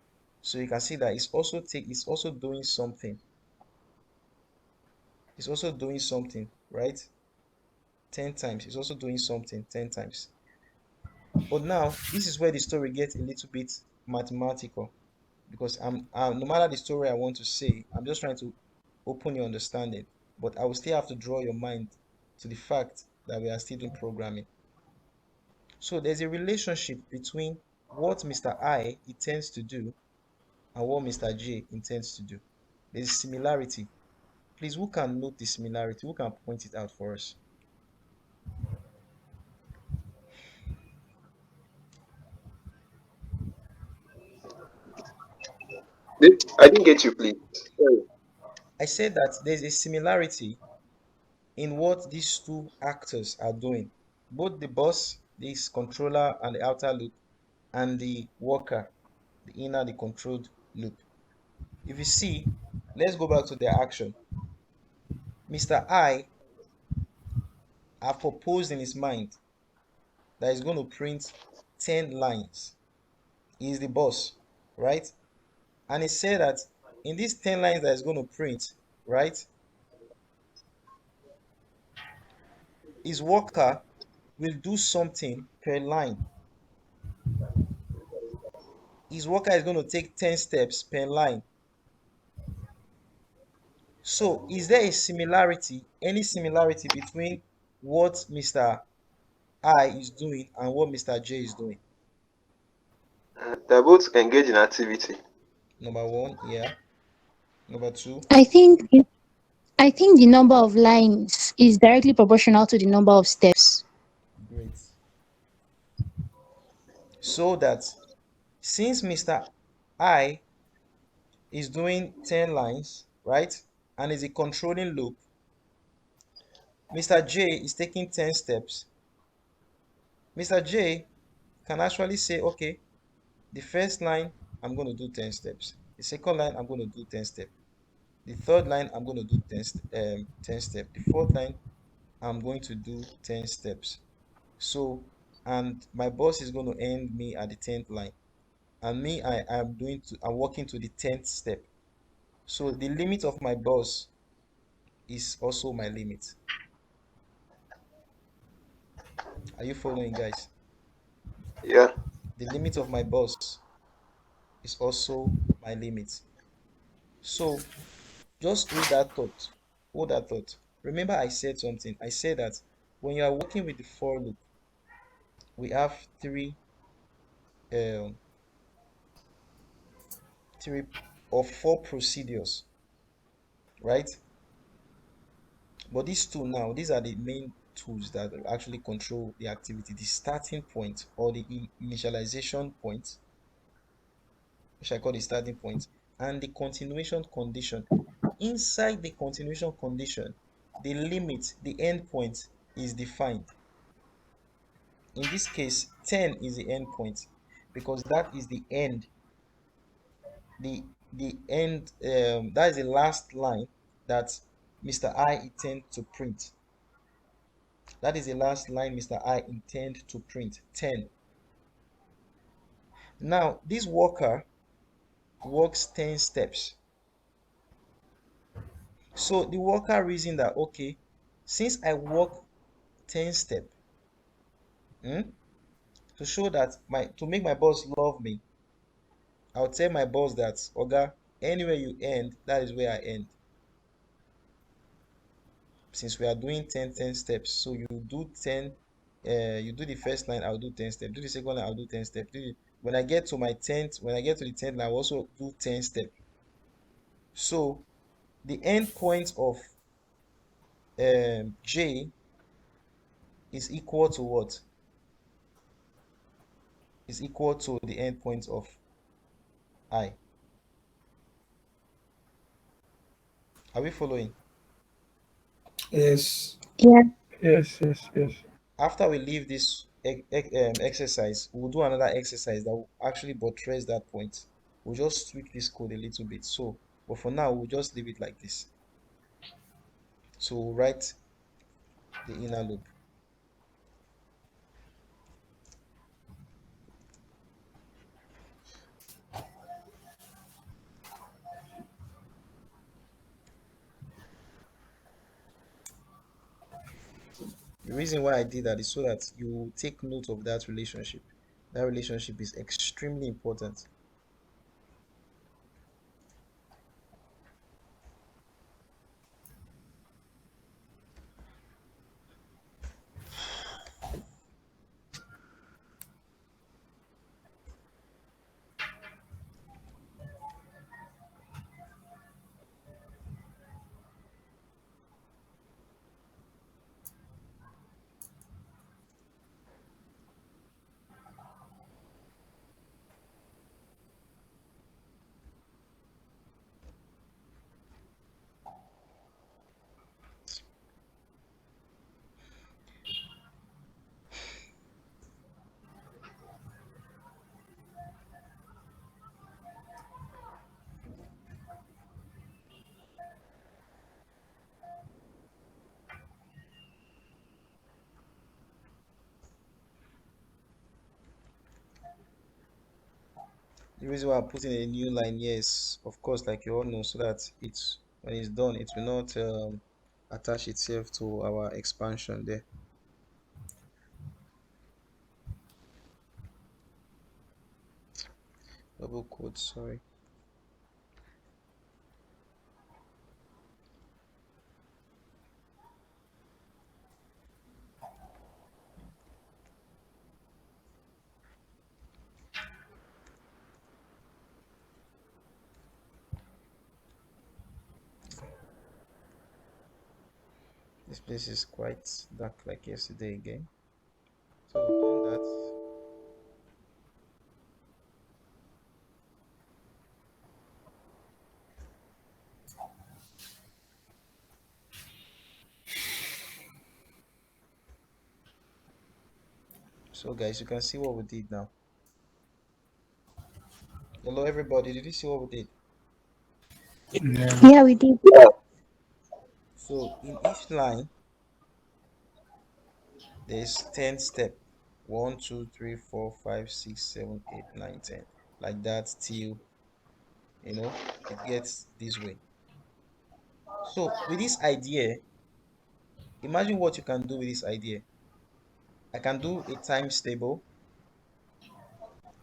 So you can see that it's also doing something. It's also doing something, right? 10 times. It's also doing something 10 times. But now, this is where the story gets a little bit mathematical, because no matter the story I want to say, I'm just trying to open your understanding. But I will still have to draw your mind to the fact that we are still doing programming. So there's a relationship between what Mr. I intends to do and what Mr. J intends to do. There's a similarity. Please, who can note the similarity? Who can point it out for us? I didn't get you, please. Sorry. I said that there's a similarity in what these two actors are doing. Both the boss, this controller and the outer loop, and the worker, the inner, the controlled loop. If you see, let's go back to their action. Mr. I have proposed in his mind that he's going to print 10 lines. He is the boss, right? And he said that in these 10 lines that he's going to print, right, his worker will do something per line. His worker is going to take 10 steps per line. So is there a similarity, any similarity between what Mr. I is doing and what Mr. J is doing? They're both engaged in activity. Number one, yeah. Number two, I think I think the number of lines is directly proportional to the number of steps. great. So that since Mr. I is doing 10 lines, right? And is a controlling loop, Mr. J is taking 10 steps. Mr. J can actually say, okay, the first line, I'm going to do 10 steps. The second line, I'm going to do 10 steps. The third line, I'm going to do 10 steps. The fourth line, I'm going to do 10 steps. So, and my boss is going to end me at the 10th line. And me, I'm working to the 10th step. So the limit of my boss is also my limit. Are you following, guys? Yeah. The limit of my boss is also my limit. So just hold that thought. Hold that thought. Remember, I said something. I said that when you are working with the for loop, we have um, three or four procedures, right? But these two now, these are the main tools that actually control the activity, the starting point or the initialization point, which I call the starting point, and the continuation condition. Inside the continuation condition, the limit, the end point is defined. In this case, 10 is the end point because that is the end, the end, that is the last line that Mr. I intend to print. That is the last line Mr. I intend to print, 10. Now, this worker works 10 steps. So the worker reasoned that, okay, since I work 10 steps, to show that to make my boss love me, I'll tell my boss that, Oga, anywhere you end, that is where I end. Since we are doing 10 steps, so you do 10, you do the first line, I'll do 10 steps. Do the second line, I'll do 10 steps. When I get to my 10th, when I get to the 10th line, I'll also do 10 steps. So the end point of J is equal to what? Is equal to the end point of I. Are we following? Yes. Yeah. Yes, yes, yes. After we leave this exercise, we'll do another exercise that will actually buttress that point. We'll just tweak this code a little bit. So, but for now, we'll just leave it like this. So we'll write the inner loop. The reason why I did that is so that you take note of that relationship. That relationship is extremely important. The reason why I'm putting a new line here is, of course, like you all know, so that it's when it's done, it will not attach itself to our expansion there. Double quote, sorry. This place is quite dark like yesterday again. So we've done that. So guys, you can see what we did now. Hello everybody, did you see what we did? Yeah. Yeah, we did. So in each line, there's 10 step. 1, 2, 3, 4, 5, 6, 7, 8, 9, 10. Like that till, it gets this way. So with this idea, imagine what you can do with this idea. I can do a times table.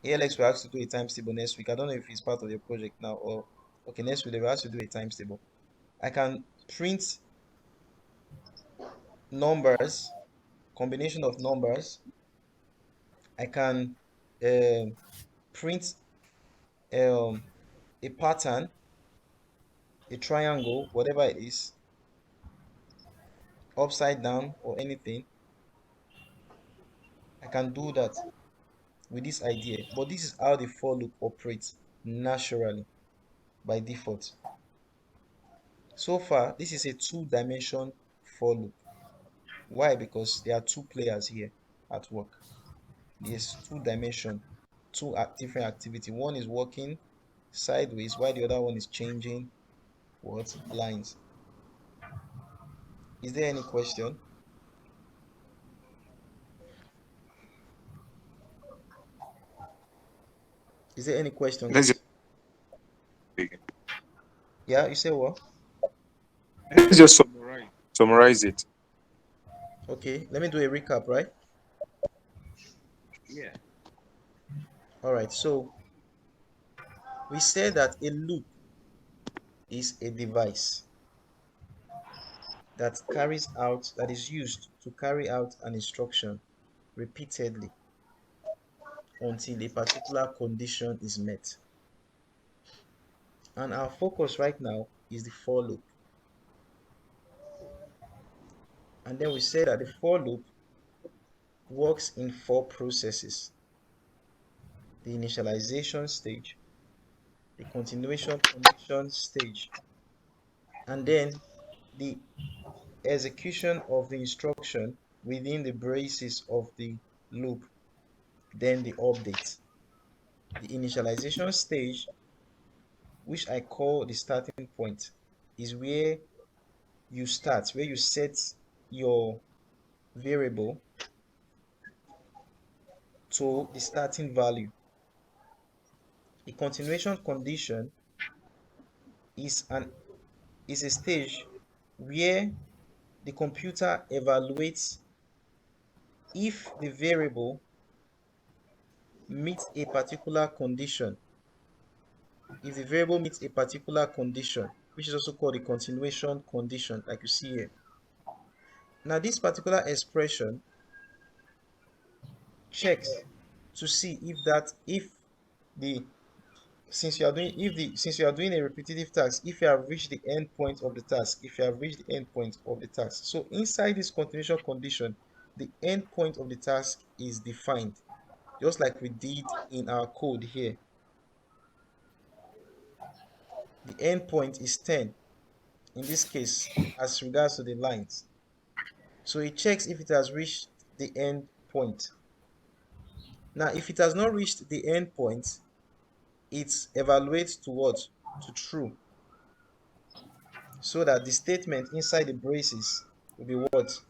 ALX will ask to do a times table next week. I don't know if it's part of your project now or okay, next week they will ask to do a times table. I can print numbers, combination of numbers. I can print um, a pattern, a triangle, whatever it is, upside down or anything. I can do that with this idea. But this is how the for loop operates naturally by default. So far, this is a two-dimension for loop. Why? Because there are two players here at work. There's two dimension, two different activity. One is working sideways while the other one is changing what lines. Is there any question? Is there any question, Let's guys? just begin. Yeah, you say what? Let's just summarize it. Okay, let me do a recap, right? Yeah. All right, so we said that a loop is a device that is used to carry out an instruction repeatedly until a particular condition is met. And our focus right now is the for loop. And then we said that the for loop works in four processes: the initialization stage, the continuation condition stage, and then the execution of the instruction within the braces of the loop, then the update. The initialization stage, which I call the starting point, is where you start, where you set your variable to the starting value. A continuation condition is an is a stage where the computer evaluates if the variable meets a particular condition. If the variable meets a particular condition, which is also called a continuation condition, like you see here. Now, this particular expression checks to see if the since you are doing if the since you are doing a repetitive task, if you have reached the end point of the task, if you have reached the end point of the task. So inside this continuation condition, the end point of the task is defined, just like we did in our code here. The end point is 10 in this case as regards to the lines. So it checks if it has reached the end point. Now, if it has not reached the end point, it evaluates to what? To true. So that the statement inside the braces will be what?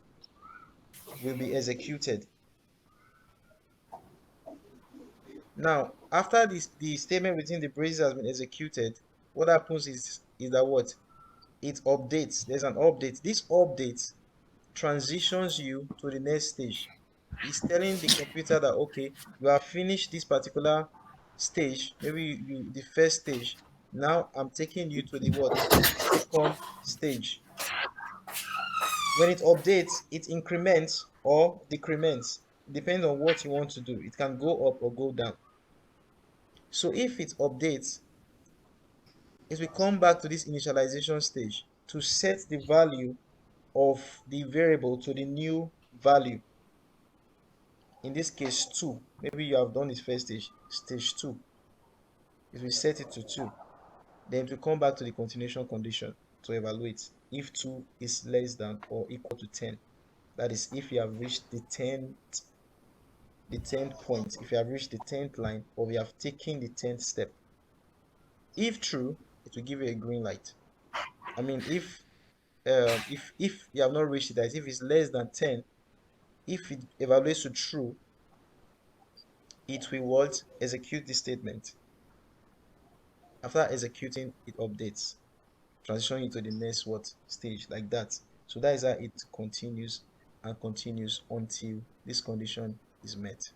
Will be executed. Now, after the statement within the braces has been executed, what happens is that what? It updates. There's an update. This update transitions you to the next stage. It's telling the computer that okay, you have finished this particular stage, maybe the first stage. Now I'm taking you to the what? Second stage. When it updates, it increments or decrements, depending on what you want to do. It can go up or go down. So if it updates, it will come back to this initialization stage to set the value of the variable to the new value. In this case, 2. Maybe you have done this first stage, stage 2. It will set it to 2. Then it will come back to the continuation condition to evaluate if 2 is less than or equal to 10. That is, if you have reached the tenth point, if you have reached the 10th line, or you have taken the 10th step. If true, it will give you a green light. I mean, if you have not reached it, that is, if it's less than 10, if it evaluates to true, it will what? Execute the statement. After executing, it updates, transitioning into the next what stage, like that. So that is how it continues and continues until this condition is met.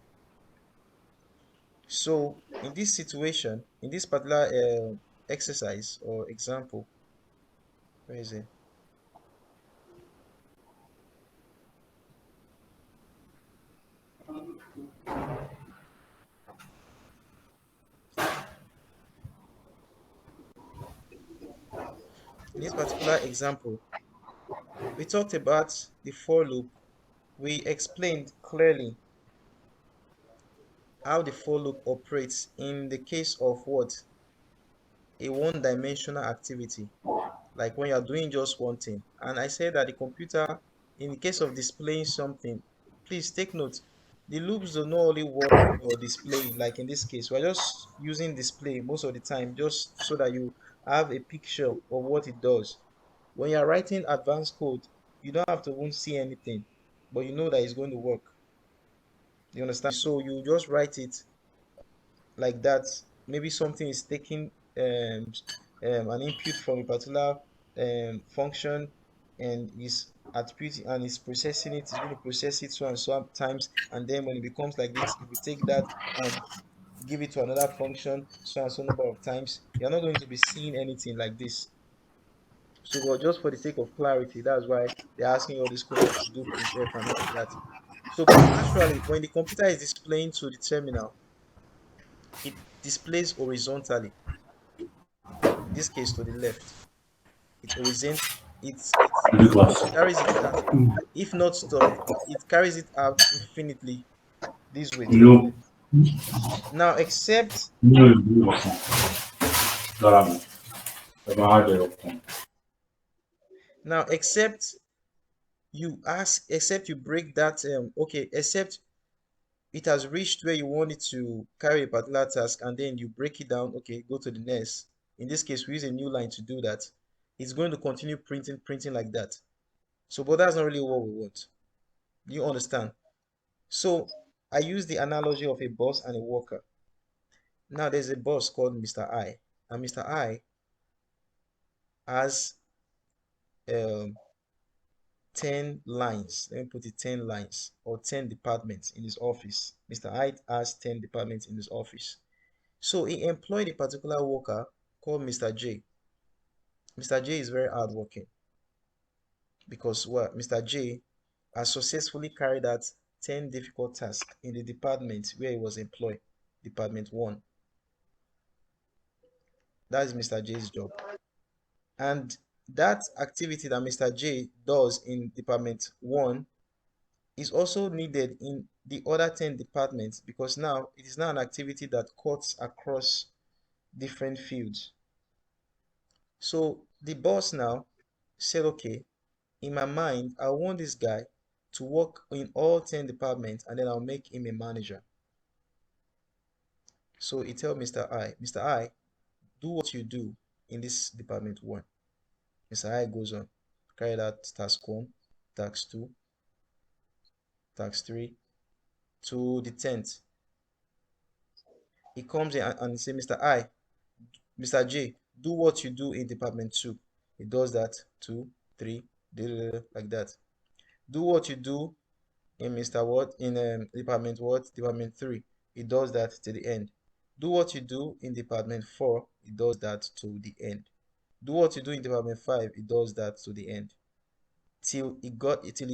So in this situation, in this particular exercise or example, where is it? In this particular example, we talked about the for loop. We explained clearly how the for loop operates in the case of what? A one-dimensional activity, like when you're doing just one thing. And I said that the computer, in the case of displaying something, please take note, the loops do not only work for display. Like in this case, we're just using display most of the time just so that you have a picture of what it does. When you're writing advanced code, you don't have to even see anything, but you know that it's going to work. You understand? So you just write it like that. Maybe something is taking an input from a particular function and is attributing and is processing it. It's going to process it so and so times, and then when it becomes like this, if we take that and give it to another function so and so number of times, you're not going to be seeing anything like this. So, but just for the sake of clarity, that's why they're asking all these questions to do printf and all of that. So, but actually, when the computer is displaying to the terminal, it displays horizontally. In this case, to the left. It horizont it carries it down. If not stopped, it carries it out infinitely this way to the Yo, left. Now, except yo, yo, Darabo. Trabalho, now except except you break that okay, except it has reached where you want it to carry a particular task, and then you break it down, okay, go to the next. In this case, we use a new line to do that. It's going to continue printing like that. So, but that's not really what we want. You understand? So I use the analogy of a boss and a worker. Now there's a boss called Mr. I, and Mr. I has um 10 lines. Let me put it 10 lines or 10 departments in his office. Mr. I has 10 departments in his office. So he employed a particular worker called Mr. J. Mr. J is very hardworking because what Mr. J has successfully carried out 10 difficult tasks in the department where he was employed, Department 1. That is Mr. J's job. And that activity that Mr. J does in Department 1 is also needed in the other 10 departments because now it is now an activity that cuts across different fields. So the boss now said, okay, in my mind, I want this guy to work in all 10 departments and then I'll make him a manager. So he tell Mr. I, do what you do in this Department 1. Mr. I goes on, carry out task 1, task 2, task 3, to the 10th. He comes in and say, Mr. J, do what you do in Department 2. He does that, 2, 3, like that. Do what you do in Mr. What, in Department what? Department 3. He does that to the end. Do what you do in department 4, it does that to the end. Do what you do in department 5, it does that to the end. Till it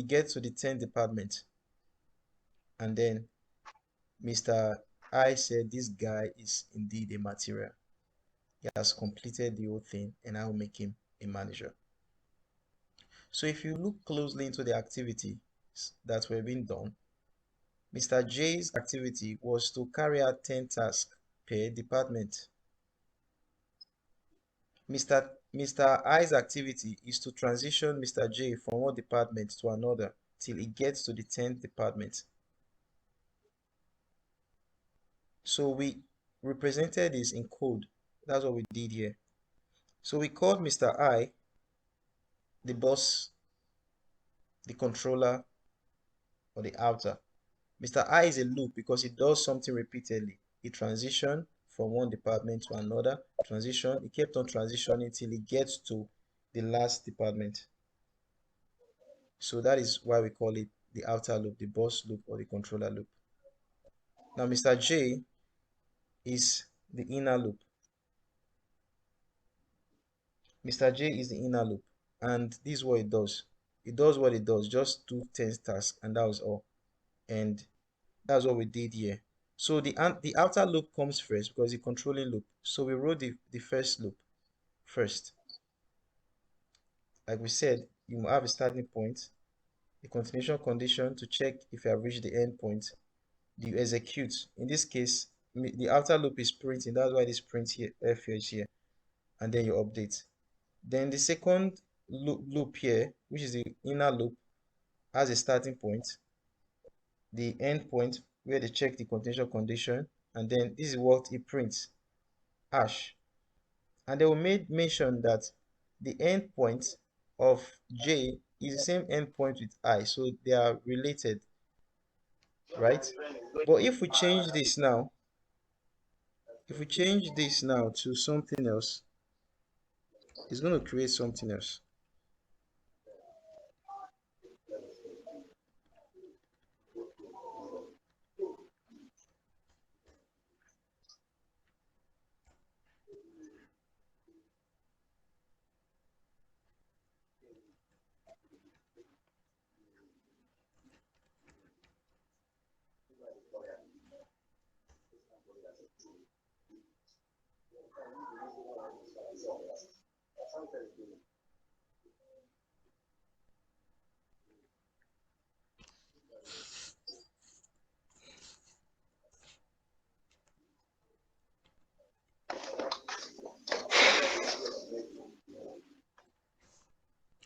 gets to the 10th department. And then Mr. I said this guy is indeed a material. He has completed the whole thing and I will make him a manager. So if you look closely into the activities that were being done, Mr. J's activity was to carry out 10 tasks per department. Mr. I's activity is to transition Mr. J from one department to another till he gets to the 10th department. So we represented this in code. That's what we did here. So we called Mr. I the boss, the controller, or the outer. Mr. I is a loop because it does something repeatedly. It transitions from one department to another, it kept on transitioning till it gets to the last department. So that is why we call it the outer loop, the boss loop, or the controller loop. Now, Mr. J is the inner loop. Mr. J is the inner loop, and this is what it does. It does what it does, just do 10 tasks, and that was all. And that's what we did here. So the outer loop comes first because it's a controlling loop. So we wrote the first loop first. Like we said, you have a starting point, a continuation condition to check if you have reached the end point. You execute. In this case, the outer loop is printing. That's why this print here, F is here. And then you update. Then the second loop here, which is the inner loop, has a starting point, the end point where they check the continuation condition, and then this is what it prints, hash. And they will made mention that the endpoint of J is the same endpoint with I, so they are related, right? But if we change this now, to something else, it's going to create something else.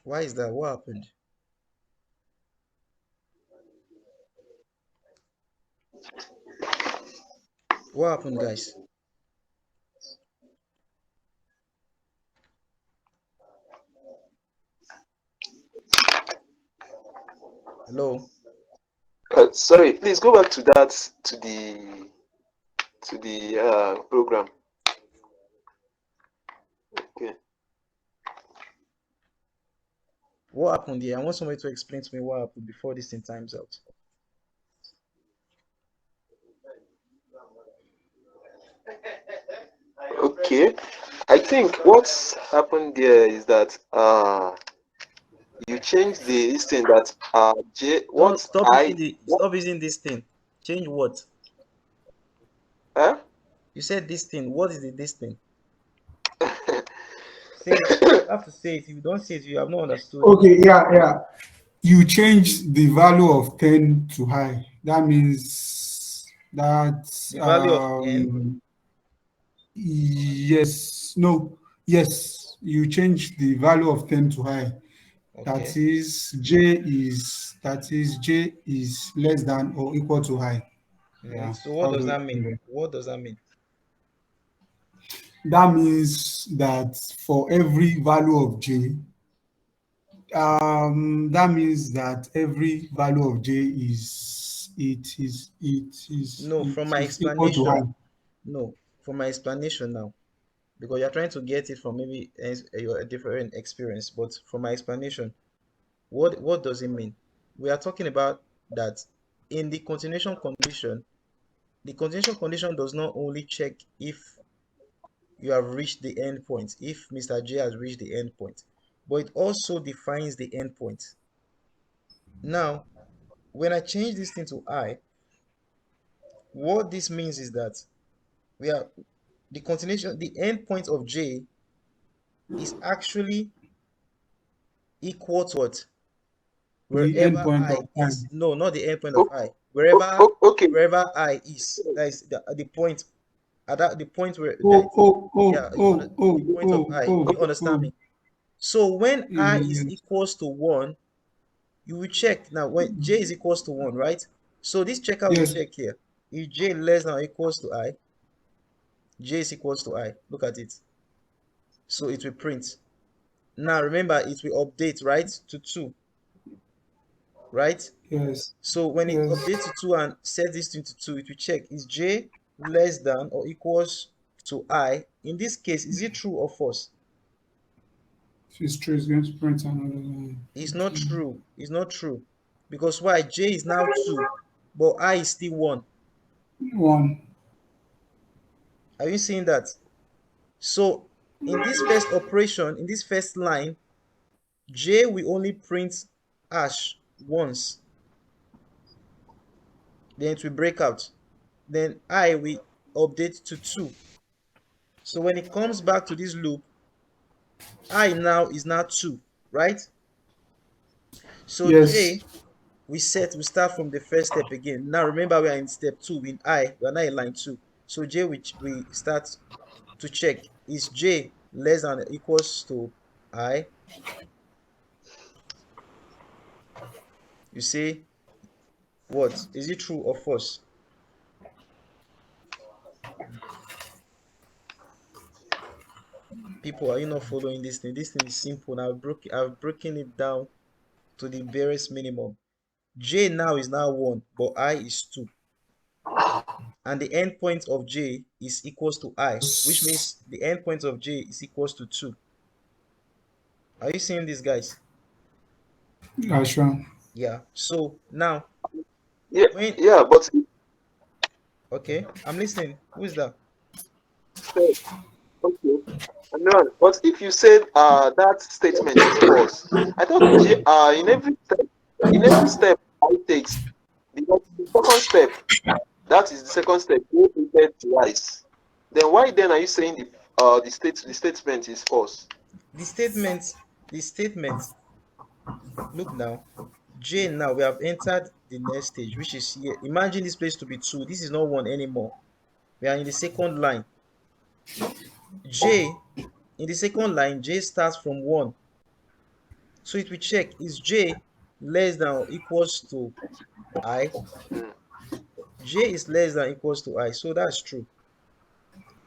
Why is that? What happened? What happened, guys? Hello? Sorry, please go back to that to the program. Okay. What happened here? I want somebody to explain to me what happened before this thing times out. Okay. I think what's happened there is that you changed the thing that J Don't what I stop using this thing. Change what? huh? You said this thing. What is this thing? Say it. You have to say it. If you don't say it, you have not understood it. Okay, yeah. You change the value of 10 to high. That means that The value of n. yes, no, yes, you change the value of 10 to high. That Okay. is J is less than or equal to high. Yeah. So what does that mean? What does that mean? That means that for every value of J, that means that every value of J No, from my equal to high. explanation. No, from my explanation now. Because you're trying to get it from maybe a different experience. But from my explanation, what does it mean? We are talking about that in the continuation condition, the continuation condition does not only check if you have reached the endpoint, if Mr. J has reached the endpoint, but it also defines the endpoint. Now, when I change this thing to I, what this means is that we are the continuation, the endpoint of J is actually equal to what? The Wherever endpoint I of is. time. No, not the endpoint of O- I. Wherever okay. I is. That is the point. At that the point where there Oh, is, oh, yeah, oh, oh, the oh, point of oh, I. Do oh, you understand oh. me? So when I is Yes, equals to 1, you will check now when J is equals to 1, right? So this checker will yes, check here. If J less than or equals to I, J is equals to I. Look at it. So it will print. Now remember, it will update, right, to 2, right? yes, So when it yes. updates to 2 and set this thing to 2, it will check is J less than or equals to I. In this case, is it true or false? History is going to print another line. It's not Okay. true. It's not true. Because why? J is now 2, but I is still 1. One. Are you seeing that? So in this first operation, in this first line, J will only print hash once. Then it will break out. Then I will update to 2. So when it comes back to this loop, I now is now 2, right? So Yes, J, we start from the first step again. Now remember we are in step 2 in I, we are now in line 2. So J, which we start to check, is J less than or equals to I? You see, what? Is it true or false? People, are you not following this thing? This thing is simple. Now I've broken it down to the barest minimum. J now is now 1, but I is 2. And the endpoint of J is equals to I, which means the endpoint of J is equals to 2. Are you seeing this, guys? that's right. Yeah. So now, Yeah, when, yeah, but okay, I'm listening. Who is that? so, okay. No, but if you said that statement is false, I thought in every step I takes the second step, that is the second step, go prepared to rise. Then why then are you saying the statement is false? The statement, the statement, look now. J now, we have entered the next stage, which is here. Imagine this place to be 2. This is not 1 anymore. We are in the second line. J, in the second line, J starts from 1. So it will check, is J less than or equals to I? Mm. J is less than or equals to I. So that's true.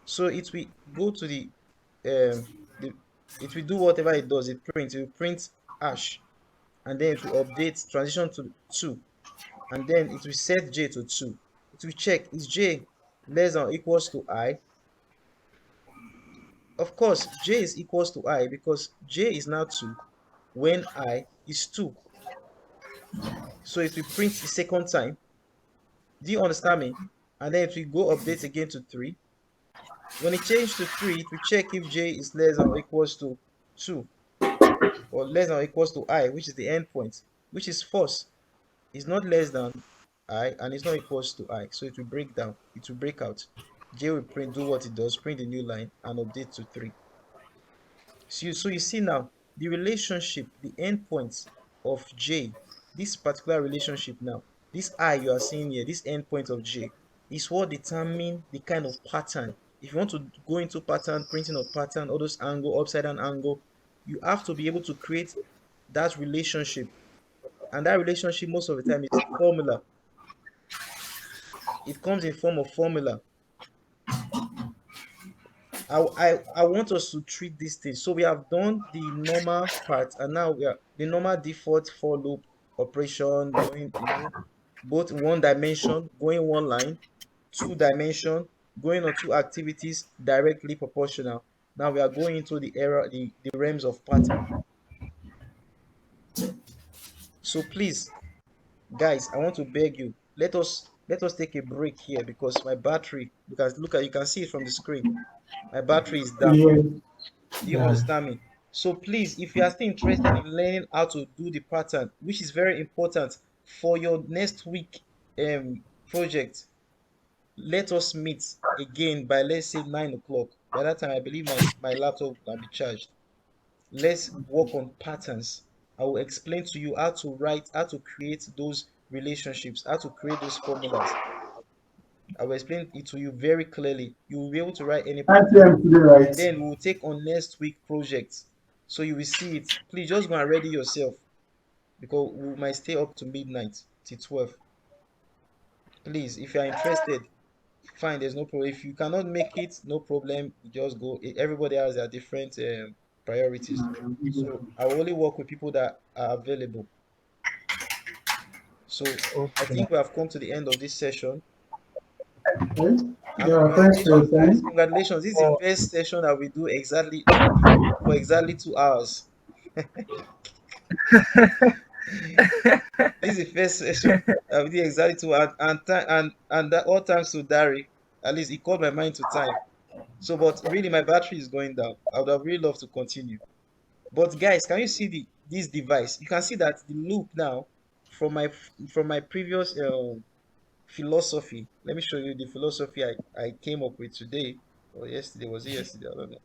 So it will go to the it will do whatever it does. It will print hash, and then it will update transition to 2, and then it will set J to 2. It will check, is J less than or equals to I? Of course, J is equals to I because J is now 2 when I is 2. So it will print the second time. Do you understand me? And then it will go update again to 3. When it changes to 3, it will check if J is less than or equals to 2, or less than or equals to I, which is the endpoint, which is false. It's not less than I and it's not equals to I. So it will break down. It will break out. J will do what it does, print the new line and update to 3. So you see now the relationship, the endpoints of J, this particular relationship now, this I you are seeing here, this endpoint of J, is what determine the kind of pattern. If you want to go into pattern, printing of pattern, all those angle, upside down angle, you have to be able to create that relationship. And that relationship most of the time is formula. It comes in form of formula. I want us to treat this thing. So we have done the normal part, and now we are the normal default for loop operation going, both one dimension, going one line, two dimension, going on two activities directly proportional. Now we are going into the realms of pattern. So please, guys, I want to beg you, let us Let us take a break here because my battery, because look at, you can see it from the screen. My battery is down. Yeah. Do you Yeah. understand me? So please, if you are still interested in learning how to do the pattern, which is very important for your next week project, let us meet again by, let's say, 9 o'clock. By that time, I believe my laptop can be charged. Let's work on patterns. I will explain to you how to write, how to create those relationships, how to create those formulas. I will explain it to you very clearly. You will be able to write any 9 pattern. p.m. today, right? And then we will take on next week projects. So you will see it. Please just go and ready yourself because we might stay up to midnight till 12. Please, if you are interested, fine, there's no problem. If you cannot make it, no problem. You just go. Everybody has their different priorities. So I will only work with people that are available. So I Okay. think we have come to the end of this session. Okay. And Yeah, thanks for your congratulations, guys. time. Congratulations. This is the Oh, first session that we do exactly for exactly 2 hours. This is the first session that we did exactly 2 hours, and that all thanks to Dari. At least he called my mind to time. So, but really, my battery is going down. I would have really loved to continue. But guys, can you see this device? You can see that the loop now from my previous philosophy. Let me show you the philosophy I came up with today or yesterday. Was it yesterday? I don't know.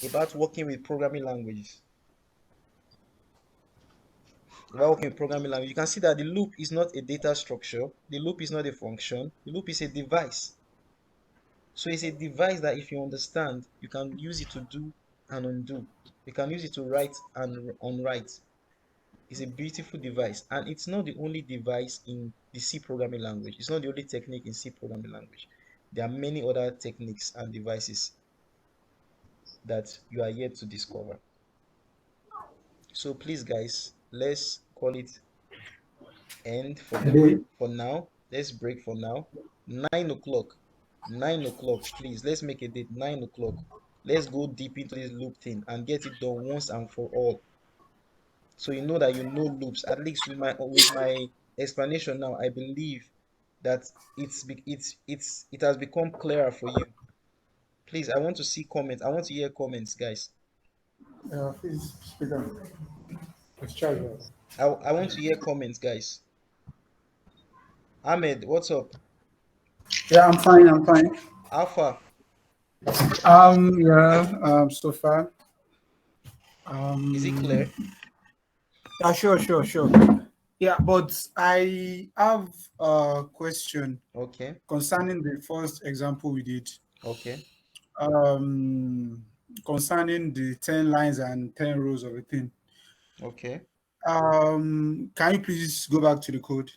About working with programming languages. About working with programming language, you can see that the loop is not a data structure. The loop is not a function. The loop is a device. So it's a device that if you understand, you can use it to do and undo. You can use it to write and unwrite. It's a beautiful device, and it's not the only device in the C programming language. It's not the only technique in C programming language. There are many other techniques and devices that you are yet to discover. So please, guys, let's call it end for the Today, for now. Let's break for now. 9 o'clock. 9 o'clock, please. Let's make a date. 9 o'clock. Let's go deep into this loop thing and get it done once and for all. So you know that you know loops. At least with my explanation now, I believe that it has become clearer for you. Please, I want to see comments. I want to hear comments, guys. please speak on. Let's try that. I want to hear comments, guys. Ahmed, what's up? Yeah, I'm fine. I'm fine. Alpha, Yeah. So far. is it clear? Um. Yeah. Sure. Yeah, but I have a question Okay, concerning the first example we did. okay, Um. Concerning the 10 lines and 10 rows of a thing. okay. Can you please go back to the code?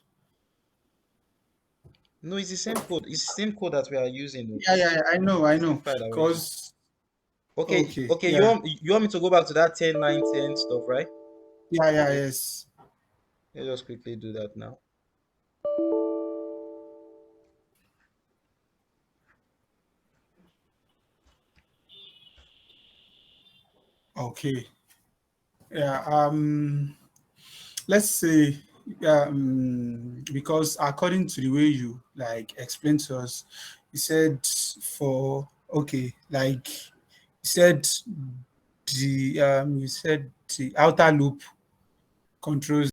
No, it's the same code. It's the same code that we are using. Though. Yeah. I Same know. file that we're using. Cause Okay, okay. okay. Yeah. You want me to go back to that 10, 9, 10 stuff, right? Yeah. Okay, Yes. let's just quickly do that now. Okay. Yeah. Let's say, because according to the way you like explained to us, you said for okay, like you said you said the outer loop controls